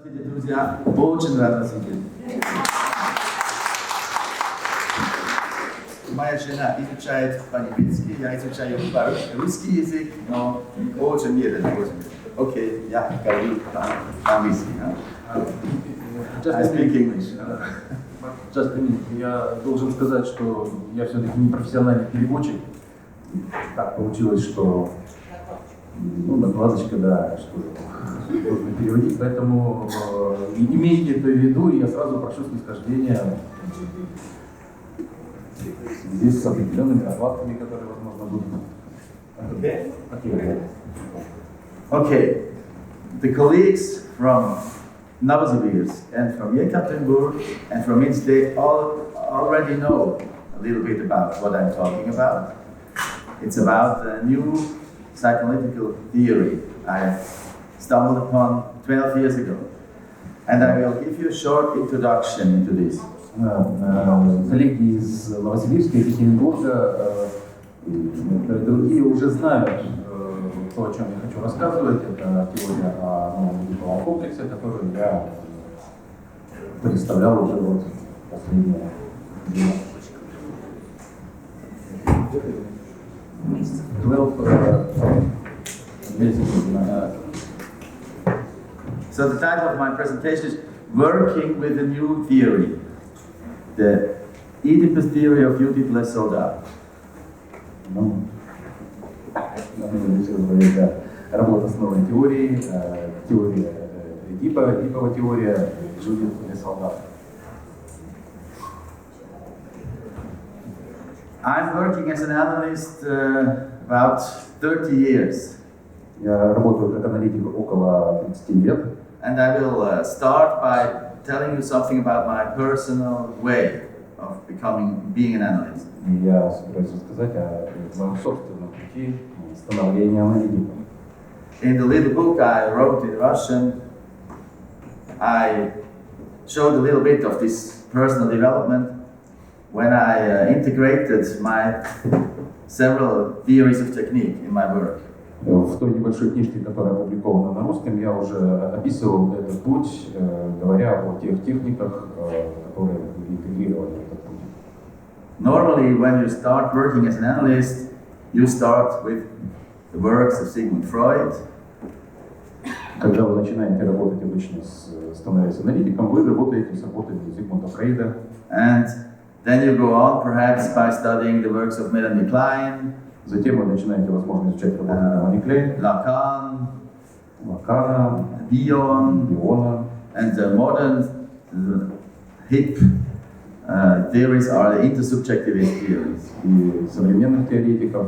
Здравствуйте, друзья! Очень рад вас видеть. Моя жена изучает по-немецки, я изучаю русский язык, но очень медленно. Окей, я говорю по-английски. I speak English. Just a minute. Я должен сказать, что я все-таки не профессиональный переводчик. Так получилось, что накладочка, да, что нужно переводить, поэтому имейте это в виду, и я сразу прошу снисхождения здесь с определенными накладками, которые, возможно, будут. Okay. The colleagues from Novosibirsk and from Yekaterinburg and from Minsk, they all already know a little bit about what I'm talking about. It's about a new psychoanalytical theory I stumbled upon 12 years ago. And I will give you a short introduction into this. Коллеги из Новосибирска и Екатеринбурга и некоторые другие уже знают то, о чем я хочу рассказывать. Это теория о новом языковом комплексе, которую я представлял уже вот последние 12 месяцев. So the title of my presentation is Working with a New Theory. The Oedipus theory of Oedipus soldat. Работа с новой теорией, теория Эдипа, Эдипова теория, Жюдит и солдат. I'm working as an analyst about 30 years. Я работаю как аналитик около 30 лет. And I will start by telling you something about my personal way of being an analyst. Я собираюсь рассказать о моем собственном пути становления аналитиком. In the little book I wrote in Russian, I showed a little bit of this personal development when I integrated my several theories of technique in my work. В той небольшой книжке, которая опубликована на русском, я уже описывал этот путь, говоря о тех техниках, которые были интегрированы в этот путь. Normally, when you start working as an analyst, you start with the works of Sigmund Freud. Когда вы начинаете работать обычно становясь аналитиком, вы работаете с работами Зигмунда Фрейда. And then you go on, perhaps by studying the works of Melanie Klein. Затем вы начинаете, возможно, изучать работы Мелани Клейн, Лакана, Биона. And the modern hip theories are the intersubjectivist theories. И современных теоретиков,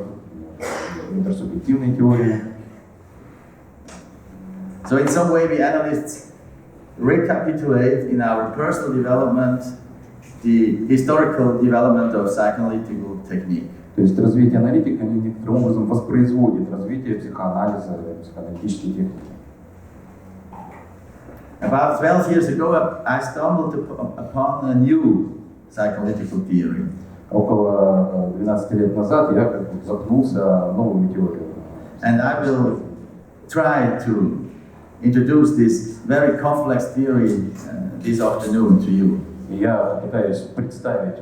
интерсубъективной теории. So in some way we analysts recapitulate in our personal development the historical development of psychoanalytical technique. То есть развитие аналитика некоторым образом воспроизводит развитие психоанализа, психоаналитической техники. About 12 years ago, I stumbled upon a new psychoanalytical theory. Около 12 лет назад я запнулся в новую теорию. And I will try to introduce this very complex theory this afternoon to you. Я пытаюсь представить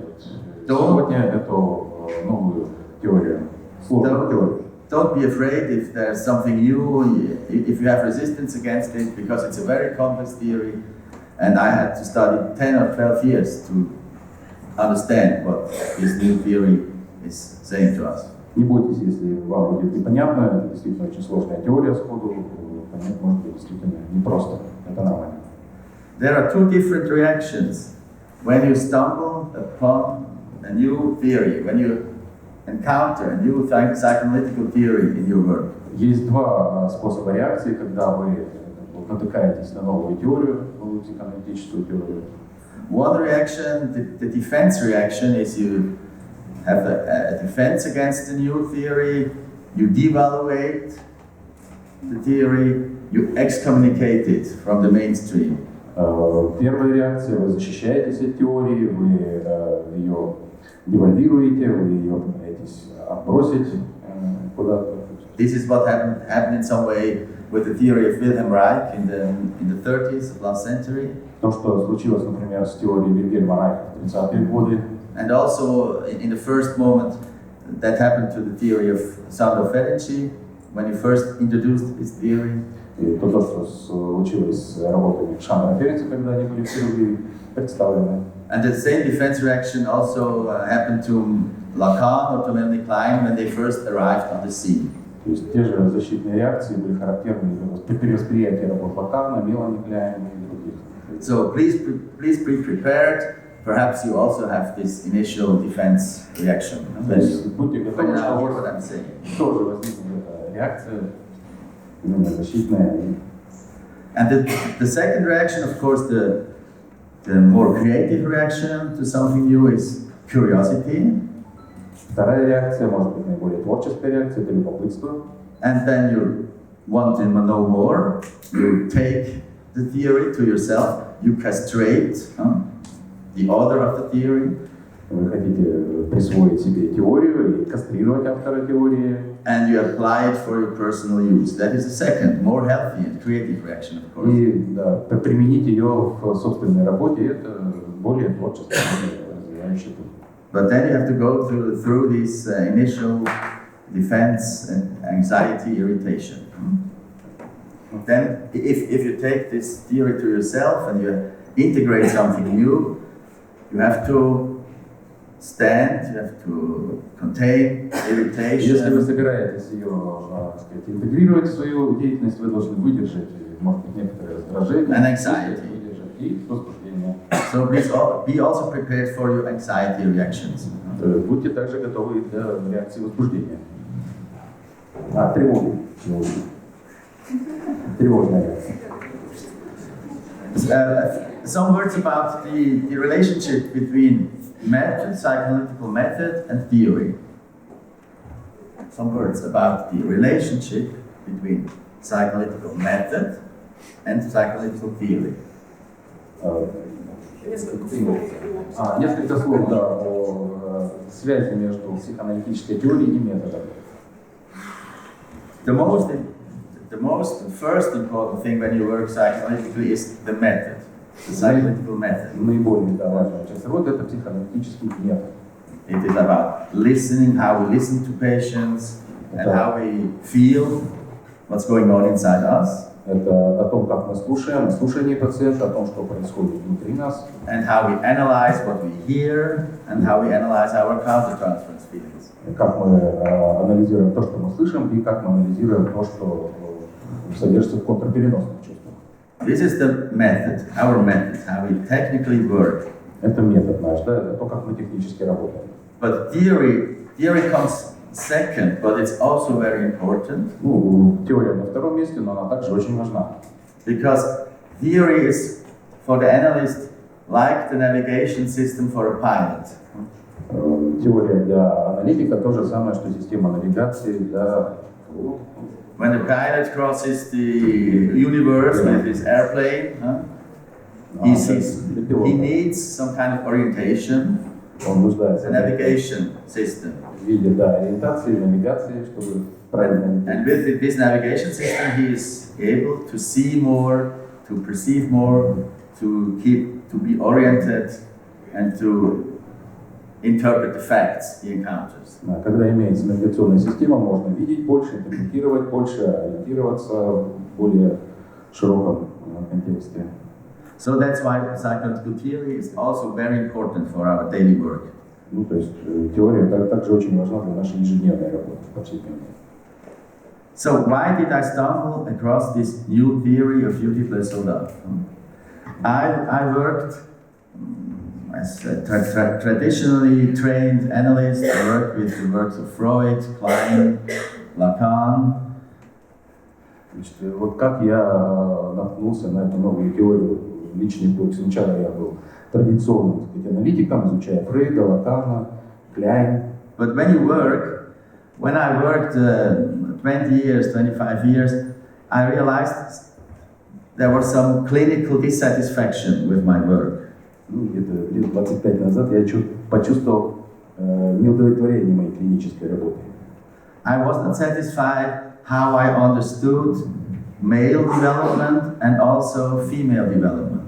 сегодня эту новую теорию, сложную теорию. Don't be afraid if there's something new, if you have resistance against it, because it's a very complex theory, and I had to study 10 or 12 years to understand what this new theory is saying to us. Не бойтесь, если вам будет непонятно, это действительно очень сложная теория сходу, понять может быть действительно непросто, это нормально. There are two different reactions when you stumble upon a new theory, when you encounter a new psychoanalytical theory in your work. Есть два способа реакции, когда вы натыкаетесь на новую теорию, новую психоаналитическую теорию. One reaction, the defense reaction, is you have a defense against the new theory, you devaluate the theory, you excommunicate it from the mainstream. Первая реакция, вы защищаетесь от теории, вы ее девальвируете, вы ее пытаетесь отбросить куда-то. This is what happened in some way with the theory of Wilhelm Reich in the 30s of last century. То, что случилось, например, с теорией Вильгельма Райха в 30-е годы. And also in the first moment that happened to the theory of Sandor Ferenczi when he first introduced his theory. И то, что случилось с работами Шандера Ференца, когда они были впервые представлены. And the same defense reaction also happened to Lacan or to Melanie Klein when they first arrived on the scene. То есть те же защитные реакции были характерны при восприятии работ Лакана, Мелани Кляйн и других. So please be prepared. Perhaps you also have this initial defense reaction. Будьте готовы, что у вас тоже возникнет эта реакция, именно защитная. And the second reaction, of course, the more creative reaction to something new is curiosity. Вторая реакция, может быть, наиболее творческая реакция, это любопытство. And then you want to know more. You take the theory to yourself. You castrate the author of the theory. Вы хотите присвоить себе теорию и кастрировать автора теории. And you apply it for your personal use. That is the second, more healthy and creative reaction, of course. И да, применить ее в собственной работе, это более творческое, развивающее. But then you have to go through this initial defense and anxiety, irritation. Then, if you take this theory to yourself and you integrate something new, you have to stand, you have to contain irritation. Если вы собираетесь ее, так сказать, интегрировать в свою деятельность, вы должны выдержать, может быть, некоторое раздражение, and anxiety. Выдержать и возбуждение. So please be also prepared for your anxiety reactions. Будьте также готовы для реакции возбуждения. Тревоги. Тревожная реакция. Some words about the relationship between method, psychoanalytical method, and theory. Some words about the relationship between psychoanalytical method and psychoanalytical theory. Несколько слов о связи между психоаналитической теорией и методом. The most first important thing when you work psychoanalytically is the method, the psychoanalytical method. Наиболее важная часть работы – это психоаналитический метод. It is about listening, how we listen to patients, and how we feel what's going on inside us. Это о том, как мы слушаем, о слушании пациента, о том, что происходит внутри нас. And how we analyze what we hear, and how we analyze our countertransference feelings. Как мы анализируем то, что мы слышим, и как мы анализируем то, что содержится в контрпереносных чувствах. This is the method, our method, how we technically work. Это метод наш, да, это то, как мы технически работаем. But theory comes second, but it's also very important. Теория на втором месте, но она также очень важна. Because theory is for the analyst like the navigation system for a pilot. Теория для аналитика то же самое, что система навигации для. When the pilot crosses the universe with his airplane, he needs some kind of orientation. Он нуждается the navigation system. В виде ориентации, навигации, чтобы правильно. And with this navigation system, he is able to see more, to perceive more, to be oriented, and to interpret the facts he encounters. Когда имеется навигационная система, можно видеть больше, интерпретировать больше, ориентироваться в более широком контексте. So that's why psychoanalytical theory is also very important for our daily work. То есть теория также очень важна для нашей ежедневной работы, повседневной. So why did I stumble across this new theory of Judith Lesoda? I worked as a traditionally trained analyst. I worked with the works of Freud, Klein, Lacan. Значит, вот как я наткнулся на эту новую теорию, личный путь. Сначала я был традиционным, так сказать, аналитиком, изучая Фрейда, Лакана, Кляйн. But when I worked 20 years, 25 years, I realized there was some clinical dissatisfaction with my work. Где-то лет 25 назад я почувствовал неудовлетворение моей клинической работой. I was not satisfied how I understood male development and also female development.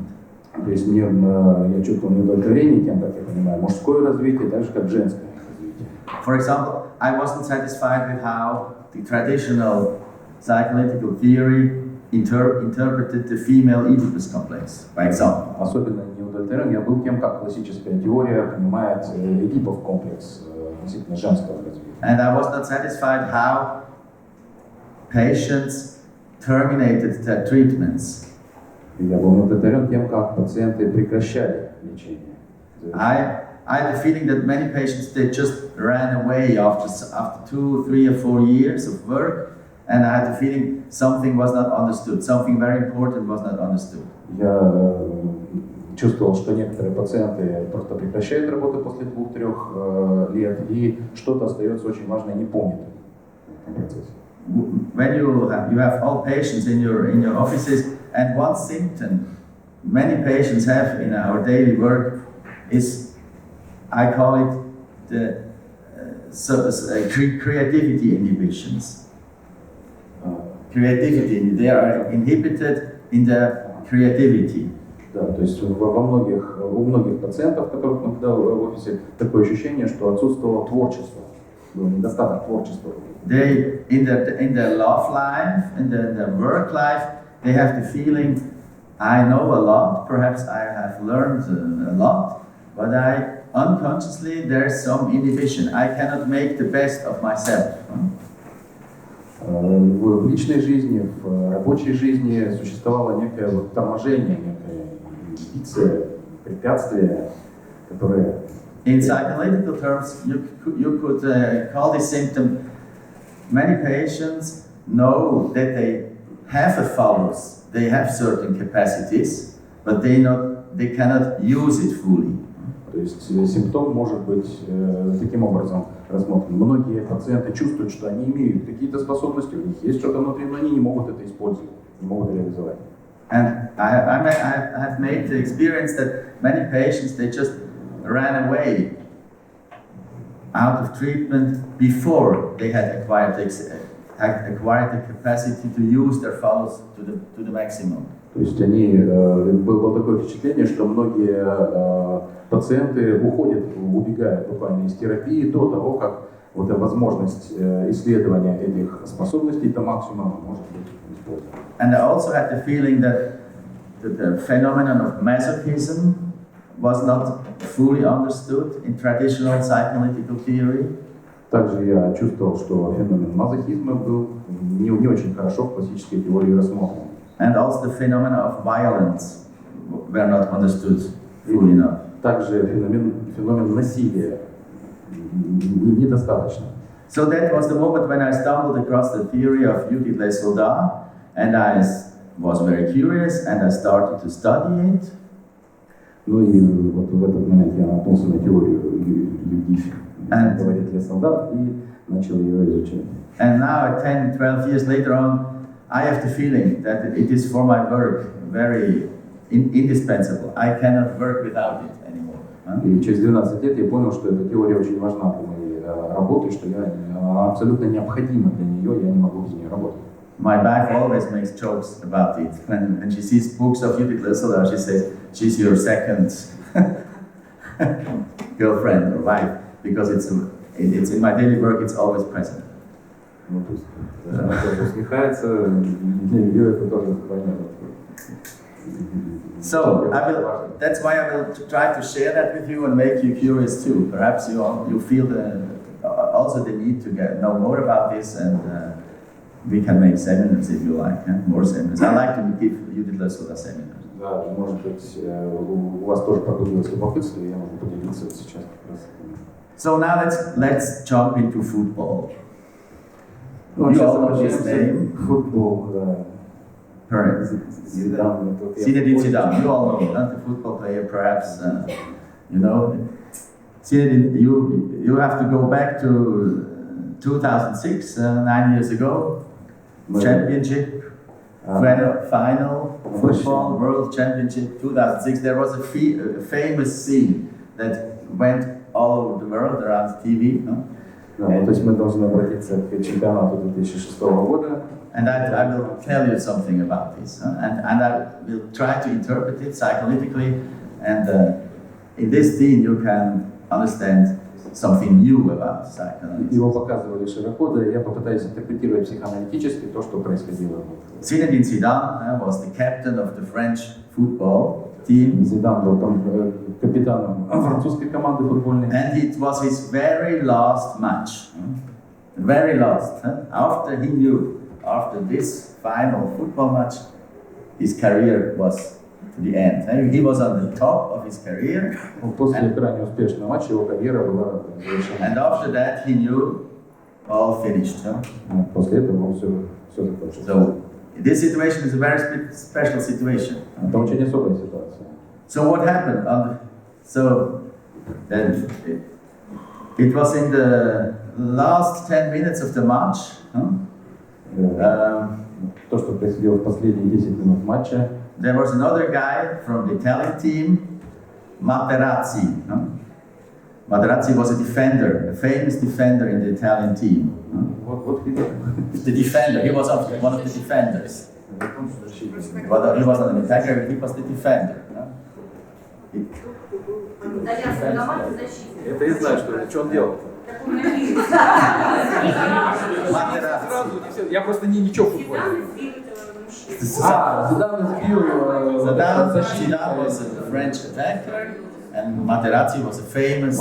То есть я чувствовал неудовлетворение тем, как я понимаю, мужское развитие, так же как женское развитие. For example, I wasn't satisfied with how the traditional psychoanalytical theory interpreted the female Oedipus complex, by example. Особенно неудовлетворен я был тем, как классическая теория понимает Эдипов комплекс относительно женского развития. And I was not satisfied how patients terminated their treatments. Я был неудовлетворен тем, как пациенты прекращали лечение. I had the feeling that many patients, they just ran away after 2, 3 or 4 years of work, and I had the feeling something was not understood, something very important was not understood. Я чувствовал, что некоторые пациенты просто прекращают работу после 2-3 лет, и что-то остается очень важное непонятым в этом процессе. When you have all patients in your offices, and one symptom many patients have in our daily work is, I call it the creativity inhibitions. Creativity, they are inhibited in their creativity. Да, то есть у многих пациентов, которых наблюдал в офисе, такое ощущение, что отсутствовало творчество, был недостаток творчества. They in their love life, in their work life, they have the feeling, I know a lot, perhaps I have learned a lot, but unconsciously there's some inhibition. I cannot make the best of myself. В личной жизни, в рабочей жизни существовало некое торможение, некая интуиция, препятствия, которые... In psychoanalytical terms, you could call this symptom, many patients know that they have a phallus, they have certain capacities, but they cannot use it fully. То есть симптом может быть таким образом рассмотрен. Многие пациенты чувствуют, что они имеют какие-то способности, у них есть что-то внутри, но они не могут это использовать, не могут реализовать. And I have made the experience that many patients, they just ran away out of treatment before they had acquired the capacity to use their phallus to the maximum. То есть было такое впечатление, что многие пациенты убегают буквально из терапии до того, как вот эта возможность исследования этих способностей до максимума может быть использована. And I also had the feeling that the phenomenon of masochism was not fully understood in traditional psychoanalytical theory. Также я чувствовал, что феномен мазохизма был не очень хорошо в классической теории рассмотрен. And also the phenomena of violence were not understood fully enough. Также феномен насилия недостаточно. So that was the moment when I stumbled across the theory of Judith Lesolda, and I was very curious, and I started to study it. Ну и вот в этот момент я наткнулся на теорию Юдифи, говорит Лесолда, и начал ее изучать. And now, 10-12 years later on, I have the feeling that it is for my work very indispensable. I cannot work without it anymore. И через 12 лет я понял, что эта теория очень важна для моей работы, что она абсолютно необходима для нее, я не могу без нее работать. My wife always makes jokes about it. When she sees books of Judith Lesolda, she says, she's your second girlfriend or wife, because it's in my daily work, it's always present. Ну, то есть, она тоже усмехается, для нее это тоже понятно. So that's why I will try to share that with you and make you curious too. Perhaps you feel also the need to know more about this, and we can make seminars if you like, more seminars. I like to give Judith Lesolda seminars. Да, может быть, у вас тоже пробудилось любопытство, и я могу поделиться сейчас как раз. So now let's jump into football. Ну, you all know his name. Футбол, да. Zinedine Zidane. You all know, not the football player, perhaps. You know, Zinedine. You have to go back to 2006, 9 years ago. Championship, final football world championship 2006. There was a famous scene that went all over the world around TV. No? Да, то есть мы должны обратиться к чемпионату 2006 года. And I will tell you something about this. And I will try to interpret it psychologically. And in this scene, you can understand something new about psychology. Его показывали широко, да, я попытаюсь интерпретировать психоаналитически то, что происходило. Zinedine Zidane was the captain of the French football team. Зидан был там капитаном французской команды футбольной. And it was his very last match. Very last. After he knew, after this final football match, his career was to the end. He was on the top of his career. После крайне успешного матча его карьера была завершена. And after that he knew all finished. После этого все закончилось. So this situation is a very special situation. Это очень особая ситуация. So what happened? So then it was in the last 10 minutes of the match. То, что происходило в последние 10 минут матча. There was another guy from the Italian team, Materazzi. Materazzi was a defender, a famous defender in the Italian team. The defender, he was one of the defenders. He was not an attacker, he was the defender. Это я знаю, что он делал. Я просто ничего в футболе. Зидан was a French attacker, and Materazzi was a famous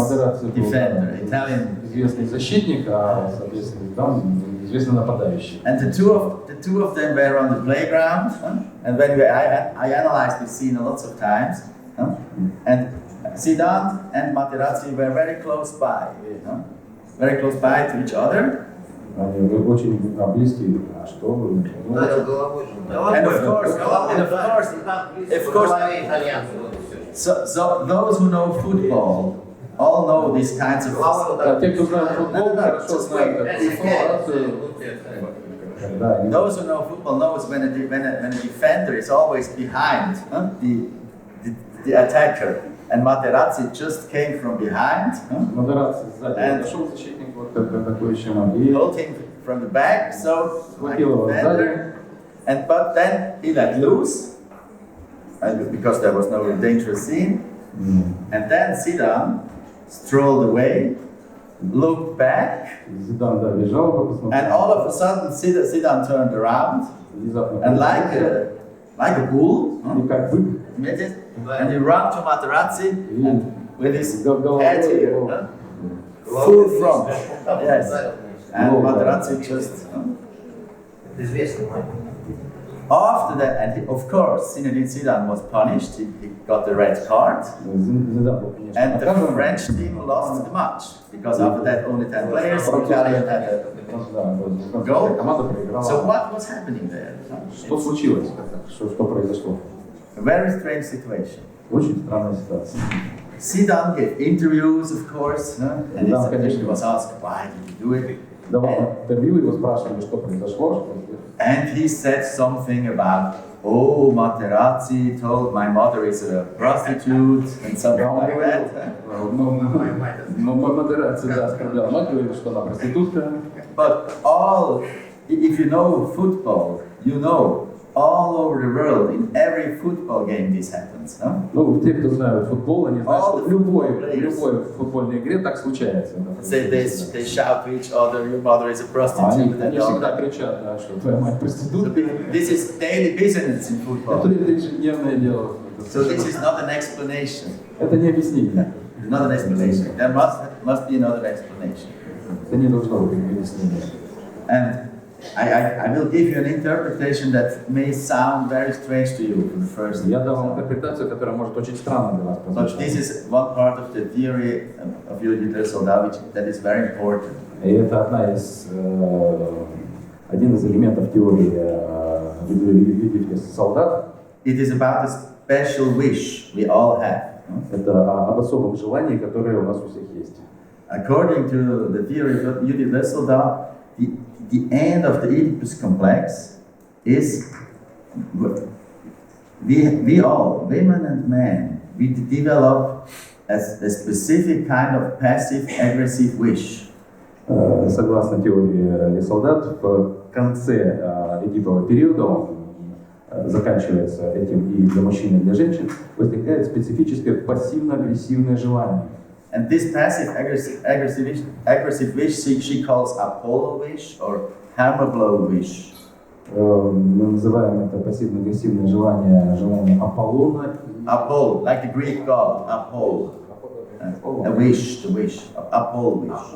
defender, Italian. Известный защитник, а соответственно Зидан известный нападающий. And the two of them were on the playground, and when I analyzed this scene lots of times, and Zidane and Materazzi were very close by, very close by to each other. Они очень близкие, что вы? And of course, so those who know football all know these kinds of. Те, кто знает футбол, хорошо знают эту ситуацию. Those who know football knows when a defender is always behind the attacker, and Materazzi just came from behind. And pulled him from the back, so like defender. But then he let loose, because there was no dangerous scene. And then Zidane strolled away, looked back, and all of a sudden Zidane turned around, and like a bull, and he ran to Materazzi and with his head here, full front, yes, and Materazzi just. After that, and of course, Zinedine Zidane was punished. He got the red card, and the French team lost the match because after that, only 10 players. Italian had a goal. So what was happening there? Что случилось? Что произошло? A very strange situation. Очень странная ситуация. Zidane gave interviews, of course, and he was asked, why did you do it? Давал интервью, его спрашивали, что произошло. And he said something about, oh, Materazzi told my mother is a prostitute, and something like that. Materazzi оскорблял мать, говорил, что она проститутка. But if you know football, you know, all over the world, in every football game this happens. Ну, те, кто знают футбол, они знают, что в любой футбольной игре так случается. They shout to each other, your mother is a prostitute. Они всегда кричат, да, что твоя мать проститутка. This is daily business in football. Это ежедневное дело. So this is not an explanation. Это не объяснение. It's not an explanation. There must be another explanation. Это не должно быть объяснение. And I will give you an interpretation that may sound very strange to you for the first time. Я дам вам интерпретацию, которая может очень странно для вас прозвучать. But this is one part of the theory of universal knowledge that is very important. И это один из элементов теории солдат. It is about a special wish we all have. Это об особом желании, которое у нас у всех есть. According to the theory of universal knowledge, the end of the Oedipus complex is we all, women and men, we develop a specific kind of passive aggressive wish. Согласно теории солдат, в конце эдипового периода, он заканчивается этим и для мужчин, и для женщин, возникает специфическое пассивно-агрессивное желание. And this aggressive wish she calls Apollo wish or hammer blow wish. Мы называем это пассивно-агрессивное желание Аполлона. Apollo, like the Greek god, Apollo. The wish, Apollo wish.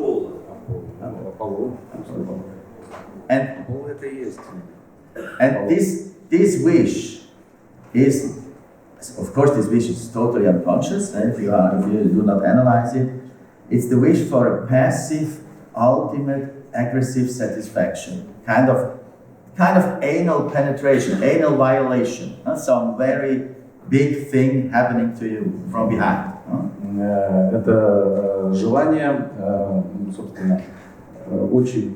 And this wish is, of course, this wish is totally unconscious. If you do not analyze it, it's the wish for a passive, ultimate, aggressive satisfaction, kind of anal penetration, anal violation, some very big thing happening to you from behind. Это желание, собственно, очень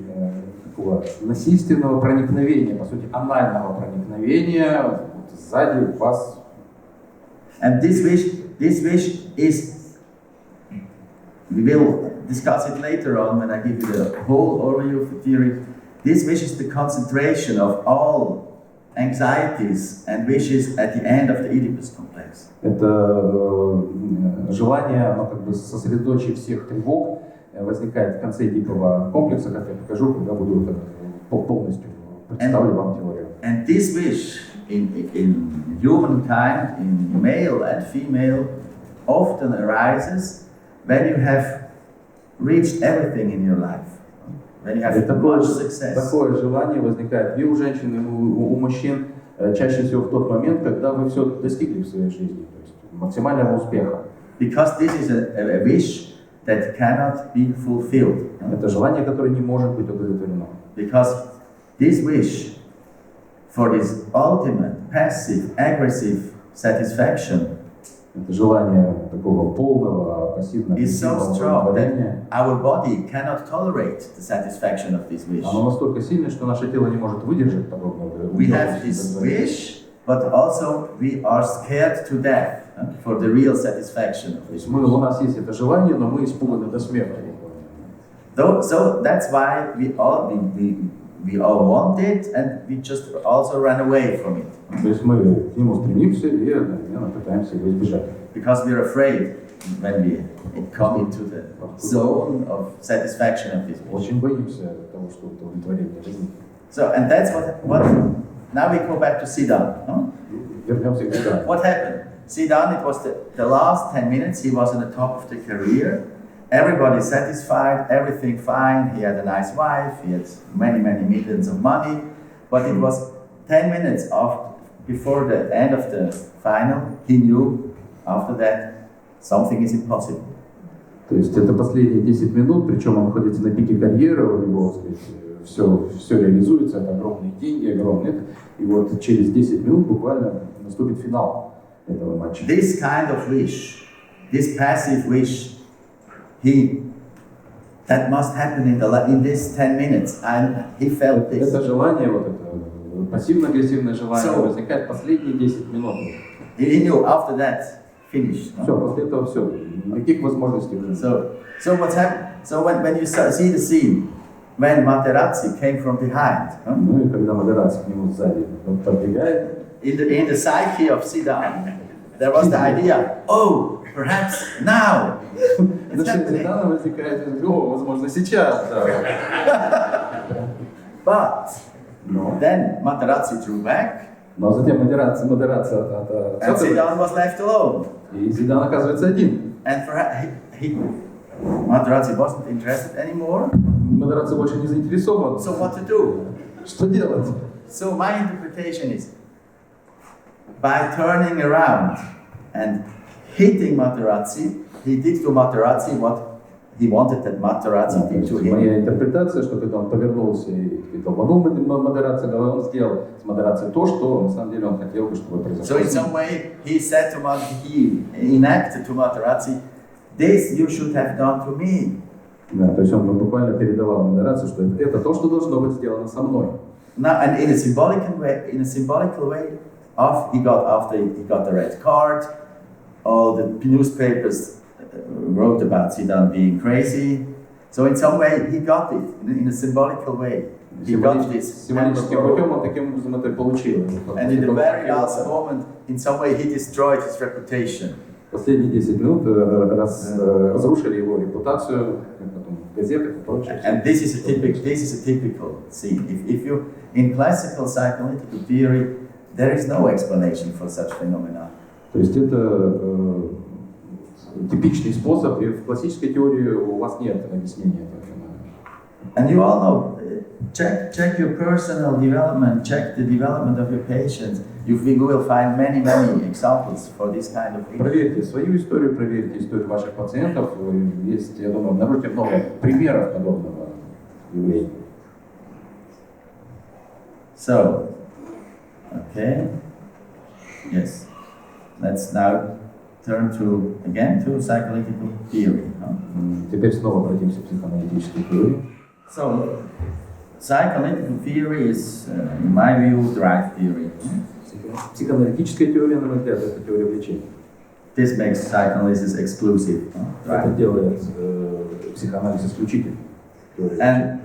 такого насильственного проникновения, по сути, анального проникновения сзади вас. And this wish is, we will discuss it later on when I give you the whole overview of the theory. This wish is the concentration of all anxieties and wishes at the end of the Oedipus complex. Это желание, оно как бы сосредоточие всех тревог возникает в конце Эдипового комплекса, как я покажу, когда буду полностью представлю вам теорию. And this wish in humankind, in male and female, often arises when you have reached everything in your life. When you have much success. Такое желание возникает и у женщин, и у мужчин чаще всего в тот момент, когда вы все достигли в своей жизни, то есть максимального успеха. Because this is a wish that cannot be fulfilled. Это желание, которое не может быть удовлетворено. Because this wish for this ultimate, passive, aggressive satisfaction это желание такого полного пассивного удовлетворения. Our body cannot tolerate the satisfaction of this wish. Оно настолько сильное, что наше тело не может выдержать подобного. We have this wish, but also we are scared to death for the real satisfaction of this wish. У нас есть это желание, но мы испуганы до смерти. So that's why we all want it, and we just also run away from it. То есть мы к нему стремимся и одновременно пытаемся его избежать. Because we're afraid when we come into the zone of satisfaction of this wish. Очень боимся того, что удовлетворение жизни. So, and that's what. Now we go back to Siddhan. Вернемся к Сиддану. What happened? Siddhan, it was the last 10 minutes. He was on the top of the career. Everybody satisfied, everything fine. He had a nice wife. He had many millions of money. But it was 10 minutes before the end of the final. He knew after that something is impossible. То есть это последние 10 минут, причем он находится на пике карьеры, у него, все реализуется, это огромные деньги, огромные. И вот через 10 минут буквально наступит финал этого матча. This kind of wish, this passive wish, that must happen in this 10 minutes, and he felt this. Это желание, вот это пассивно-агрессивное желание возникает последние 10 минут. He knew after that, finished. Все, после этого все, никаких возможностей уже. So what's happened? So when you see the scene, when Materazzi came from behind, ну и когда Materazzi к нему сзади подбегает, in the psyche of Siddhan, there was the idea, oh, perhaps now. It's happening. Возникает, возможно, сейчас. But then Materazzi drew back. Но затем модерация and Siddhan was left alone. И Зидан оказывается один. And Materazzi wasn't interested anymore. Модерация больше не заинтересован. So what to do? Что делать? So my interpretation is, by turning around and hitting Materazzi, he did to Materazzi what he wanted that Materazzi did to him. Моя интерпретация, что когда он повернулся и долбанул Модерацию, он сделал с Модерацией то, что на самом деле он хотел бы, чтобы произошло. So in some way he said to he enacted to Materazzi, this you should have done to me. Да, то есть он буквально передавал Модерацию, что это то, что должно быть сделано со мной. Now, and in a symbolical way, after he got the red card, all the newspapers wrote about Zidane being crazy. So in some way he got it in a symbolical way. he got this Символическим hamburger. путем он таким образом это и получил. And in the very last moment, in some way, he destroyed his reputation. Последние 10 минут разрушили его репутацию, потом в газетах и прочее. And this is a typical scene. If you in classical psychoanalytical theory, there is no explanation for such phenomena. То есть это типичный способ, и в классической теории у вас нет объяснения этого феномена. And you all know, check your personal development, check the development of your patients. You will find many examples for this kind of thing. Проверьте свою историю, проверьте историю ваших пациентов. Есть, я думаю, обнаружите много примеров подобного явления. So, okay, yes. Let's now turn again to psychoanalytical theory. Теперь снова обратимся к психоаналитической теории. So, psychoanalytical theory is, in my view, drive theory. Психоаналитическая теория, на мой взгляд, это теория влечения. This makes psychoanalysis exclusive. Это Right? делает психоанализ исключительным. And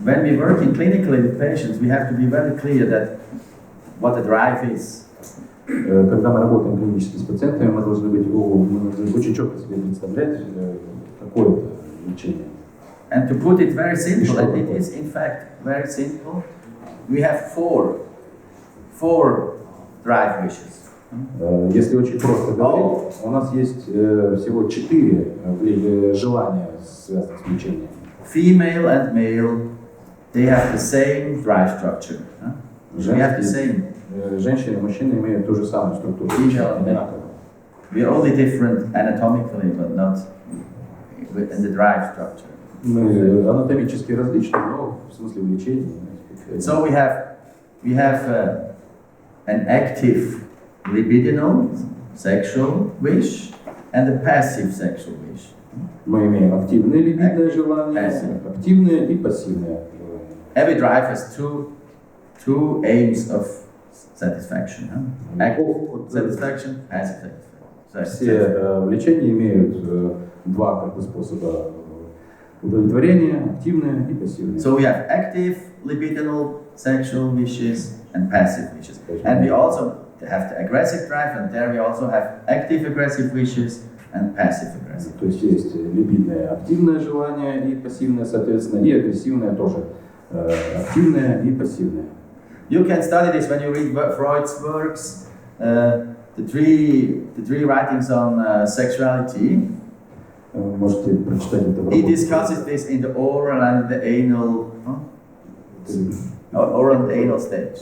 when we work in clinically with patients, we have to be very clear that what the drive is. Когда мы работаем клинически с пациентами, мы должны очень четко себе представлять, какое это лечение. And to put it very simple, and it is in fact very simple, we have four drive wishes. Если очень просто говорить, у нас есть всего 4 желания, связанных с лечением. Female and male, they have the same drive structure. We have the same. Женщины и мужчины имеют ту же самую структуру. We are only different anatomically, but not in the drive structure. Мы анатомически различны, но в смысле влечения. So we have an active libidinal sexual wish and a passive sexual wish. Мы имеем активное либидное желание, активное и пассивное желание. Every drive has two aims of satisfaction. Active satisfaction, passive satisfaction. Все влечения имеют два способа удовлетворения, активное и пассивное. So we have active libidinal sexual wishes and passive wishes. And we also have the aggressive drive, and there we also have active aggressive wishes and passive aggressive. То есть есть либидное активное желание и пассивное, соответственно, и агрессивное тоже. Активное и пассивное. You can study this when you read Freud's works, the three writings on sexuality. Можете прочитать это в He работе. discusses this in the oral and the anal, oral and anal stage.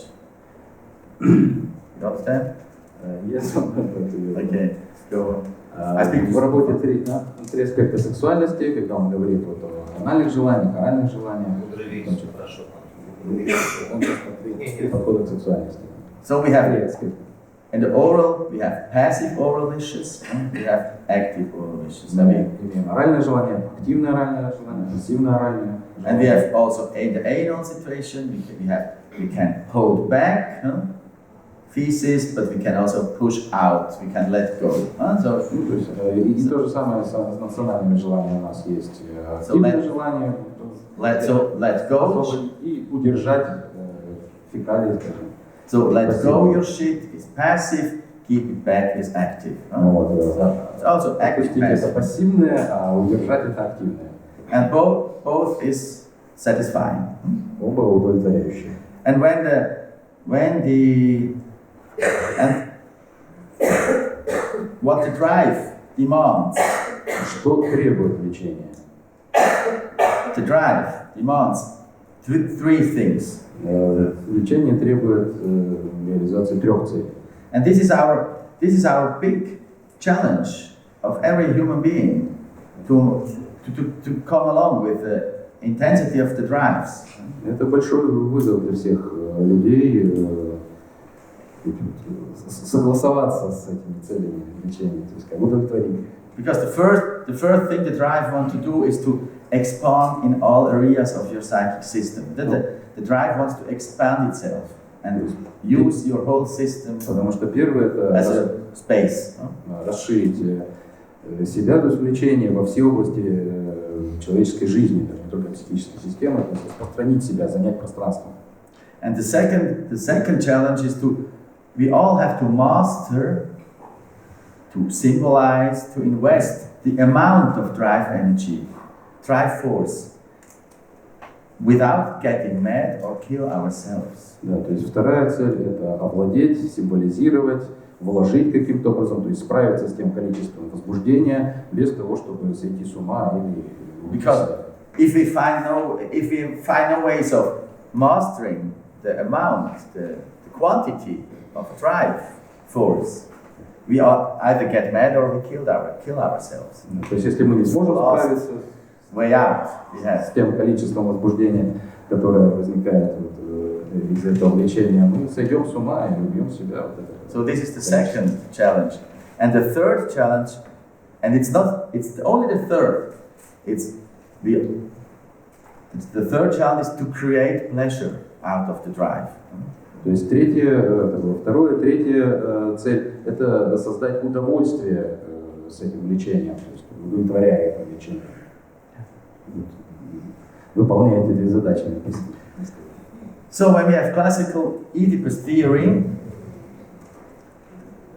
You understand? Yes. Okay, go on. В работе три аспекта сексуальности, когда он говорит вот о анальных желаниях, оральных желаниях. Он три подхода к сексуальности. So we have in the oral, we have passive oral wishes, we have active oral wishes. Мы имеем оральное желание, активное оральное желание, пассивное оральное. And we have also in the anal situation, we can hold back feces, but we can also push out, we can let go. So, И то же самое с национальными желаниями у нас есть. Активное желание, let go. И удержать фекалии, скажем. So let go your shit is passive, keep it back is active. It's also active, Отпустить это passive. пассивное, а удержать это активное. And both is satisfying. Оба удовлетворяющие. And what the drive demands. Что требует лечения? The drive demands three things. Лечение требует реализации 3 целей. And this is our big challenge of every human being to come along with the intensity of the drives. Это большой вызов для всех людей согласоваться с этими целями лечения, то есть удовлетворить. Because the first thing the drive wants to do is to expand in all areas of your psychic system. The drive wants to expand itself and use your whole system Потому что первое as это a space. расширить себя, то есть влечение во все области человеческой жизни, даже не только психической системы, то есть распространить себя, занять пространство. And the second challenge is we all have to master, to symbolize, to invest the amount of drive energy, drive force, without getting mad or kill ourselves. Да, то есть вторая цель – это овладеть, символизировать, вложить каким-то образом, то есть справиться с тем количеством возбуждения без того, чтобы сойти с ума или убить себя. Because if we find no ways of mastering the amount, the quantity of drive force, we either get mad or we kill ourselves. То есть если мы не сможем справиться Way out. с тем количеством возбуждения, которое возникает из этого влечения, мы сойдем с ума и убьем себя. So this is the second challenge. And the third challenge, and it's only the third, the third challenge is to create pleasure out of the drive. То есть третья цель – это создать удовольствие с этим влечением, то есть удовлетворяя это влечение. Выполняя эти две задачи. So when we have classical Oedipus theory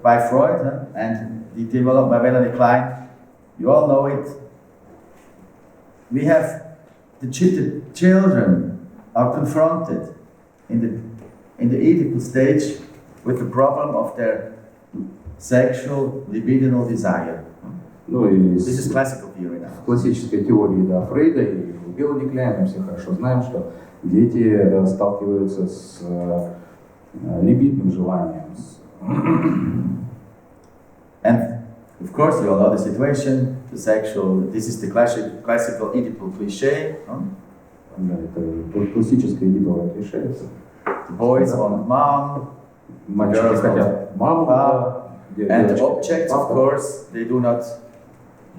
by Freud and developed by Melanie Klein, you all know it. We have the children are confronted in the Oedipus stage with the problem of their sexual libidinal desire. Ну и This is classical theory now. в классической теории Фрейда и у Мелани Кляйн мы все хорошо знаем, что дети сталкиваются с либидным желанием. And of course, you all know the situation. This is the classical Oedipal cliché. Да, это классическое эдиповое клише. The boys want mom, Мальчики girls хотят маму, and the objects, of course, they do not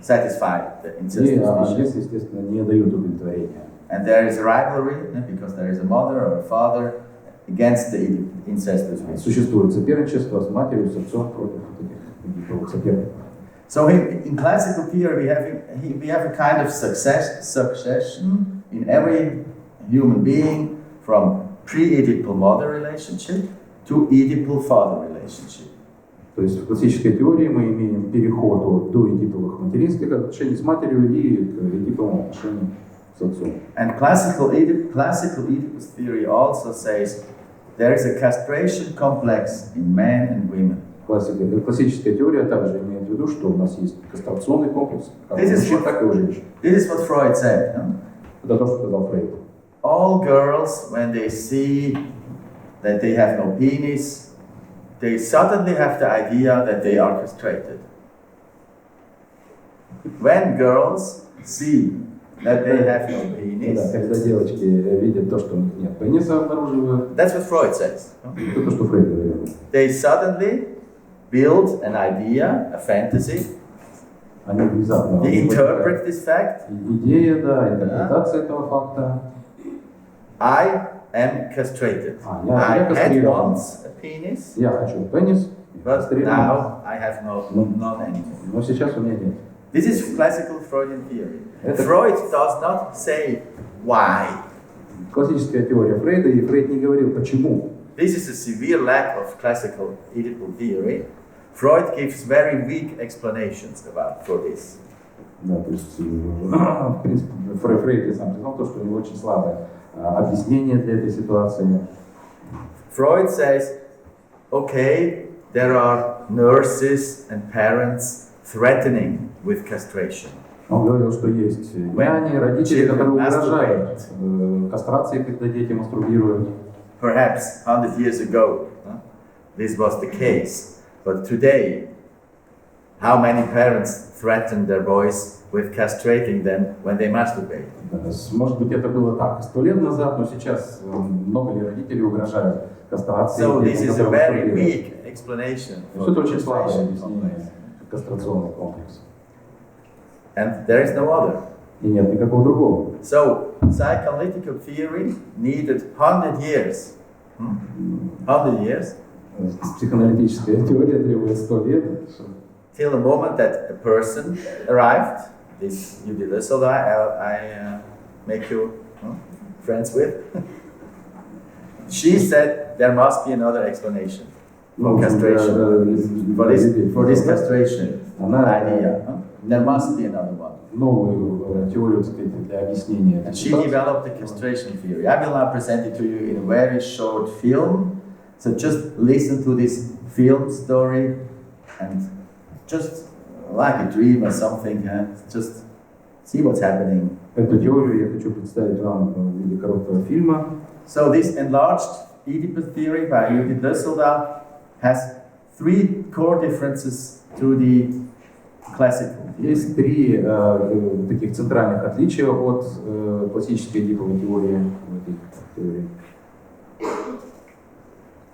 satisfy the incestuous объекты, wishes. естественно, не дают удовлетворения. And there is a rivalry because there is a mother or a father against the incestuous wishes. Существует соперничество с матерью, с отцом против этих эдиповых соперников. So in classical theory, we have a kind of succession in every human being from pre-Oedipal mother relationship to Oedipal father relationship. То есть в классической теории мы имеем переход от доэдиповых материнских отношений с матерью и к эдиповым отношениям с отцом. And classical Oedipus theory also says there is a castration complex in men and women. Классическая теория также имеет в виду, что у нас есть кастрационный комплекс, как у мужчин, так и у женщин. This is what Freud said. Это то, что сказал Фрейд. All girls, when they see that they have no penis, they suddenly have the idea that they are castrated. When girls see that they have no penis, Когда девочки видят то, что у них нет пениса, обнаруживают. that's what Freud says. Это то, что Фрейд говорил. They suddenly build an idea, a fantasy. Они внезапно They interpret this fact. идея, да, интерпретация этого факта. I am castrated. Я I had кастрирован. once a penis, Я хочу пенис, but кастрирован, now I have none anymore. но сейчас у меня нет. This is classical Freudian theory. Это- Freud does not say why. Классическая теория Фрейда, и Фрейд не говорил почему. This is a severe lack of classical Oedipal theory. Freud gives very weak explanations for this. Да, то есть, в принципе, Фрейд и сам признал то, что у него очень слабое объяснение для этой ситуации. Freud says, okay, there are nurses and parents threatening with castration. Он говорил, что есть няни, родители, которые угрожают кастрацией, когда дети мастурбируют. Perhaps 100 years ago, this was the case. But today, how many parents threaten their boys with castrating them when they masturbate? Может быть, это было так 100 лет назад, но сейчас много ли родителей угрожают кастрацией? So this is a very weak explanation for Это очень слабое castration объяснение complex. кастрационный комплекс. And there is no other. И нет никакого другого. So psychoanalytical theory needed 100 years. 100 years. Психоаналитическая теория требует 100 лет. Till the moment that a person arrived this universal I make you friends with. She said there must be another explanation for castration. For this castration idea. There must be another one. Новую теорию, так сказать, для объяснения. And she developed the castration theory. I will now present it to you in a very short film. So just listen to this film story and just like a dream or something, just see what's happening. Эту теорию я хочу представить вам в виде короткого фильма. So this enlarged Oedipus theory by Judith Dusseldorf has three core differences to the classical. Есть три таких центральных отличия от классической эдиповой теории в этой теории.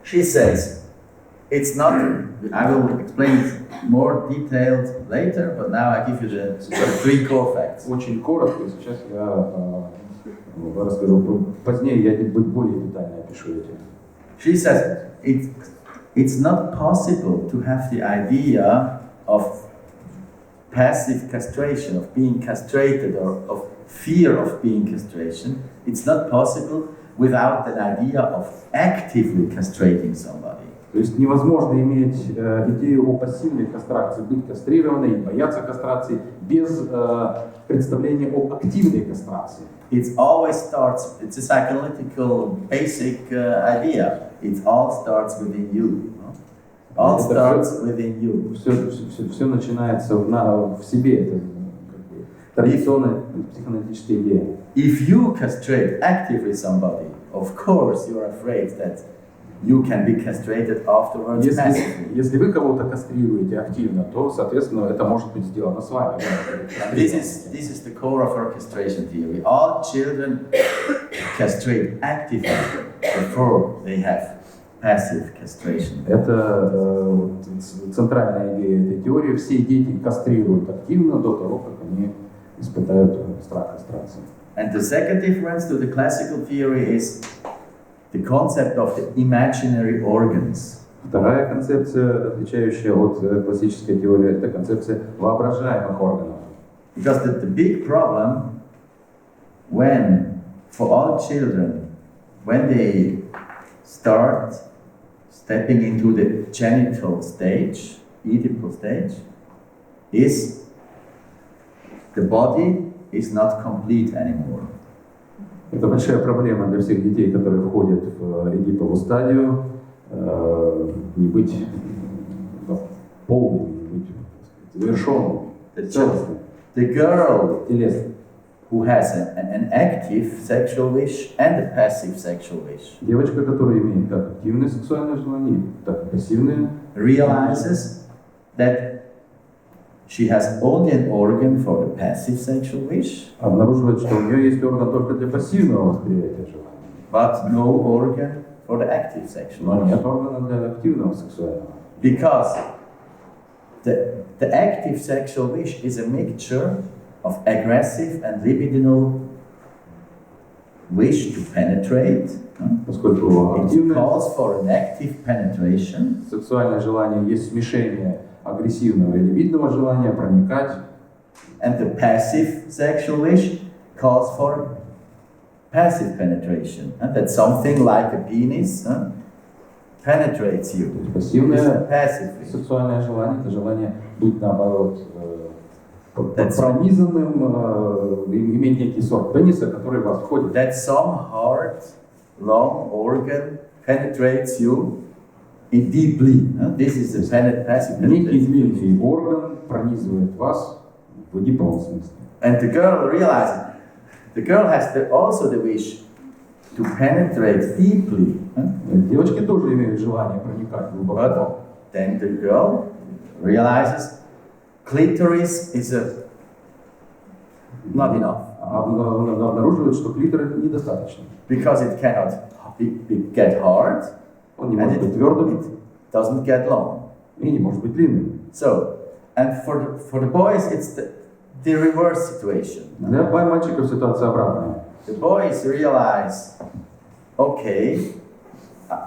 She says, it's not, I will explain it more detailed later, but now I give you the three core facts. Очень коротко, сейчас я расскажу. Позднее я более детально опишу эти. She says, it's not possible to have the idea of passive castration, of being castrated, or of fear of being castration. It's not possible without an idea of actively castrating somebody. То есть невозможно иметь идею о пассивной кастрации, быть кастрированной и бояться кастрации без представления об активной кастрации. It always starts, it's a psychological basic idea. It all starts within you. All starts within you. Все начинается в себе. Это традиционная психоаналитическая идея. If you castrate actively somebody, of course you are afraid that you can be castrated afterwards passively. Если вы кого-то кастрируете активно, то, соответственно, это может быть сделано с вами. This is the core of our castration theory. All children castrate actively before they have passive castration. Это центральная идея этой теории. Все дети кастрируют активно до того, как они испытают страх кастрации. And the second difference to the classical theory is the concept of the imaginary organs. Вторая концепция, отличающая от классической теории, это концепция воображаемых органов. Because the big problem when, for all children, when they start stepping into the genital stage, Oedipal stage, is the body is not complete anymore. Это большая проблема для всех детей, которые входят в эдиповую стадию, не быть полным, не быть завершенным, целостным. The girl Телесным. who has an active sexual wish and a passive sexual wish Девочка, которая имеет как активное сексуальное желание, так и пассивное, realizes that she has only an organ for the passive sexual wish, обнаруживает, что у нее есть орган только для пассивного восприятия желания, but no organ for the active sexual но wish. нет органа для активного сексуального. Because the active sexual wish is a mixture of aggressive and libidinal wish to penetrate. Поскольку It активное calls for an active penetration. сексуальное желание есть смешение агрессивного или видного желания проникать. And the passive sexual wish calls for passive penetration. And that something like a penis penetrates you. То есть пассивное Passively. сексуальное желание – это желание быть, наоборот, пронизанным, иметь некий сорт пениса, который в вас входит. That some hard, long organ penetrates you deeply. This is the passive Некий penetration. длинный орган пронизывает вас в эдиповом смысле. And the girl realizes, the girl has also the wish to penetrate deeply. Девочки тоже имеют желание проникать глубоко. But then the girl realizes clitoris is not enough. Она обнаруживает, что клитор недостаточно. Because it cannot get hard, Он не and может быть твердым it doesn't get long. и не может быть длинным. So, and for the boys, it's the reverse situation. Для мальчиков ситуация обратная. The boys realize, okay,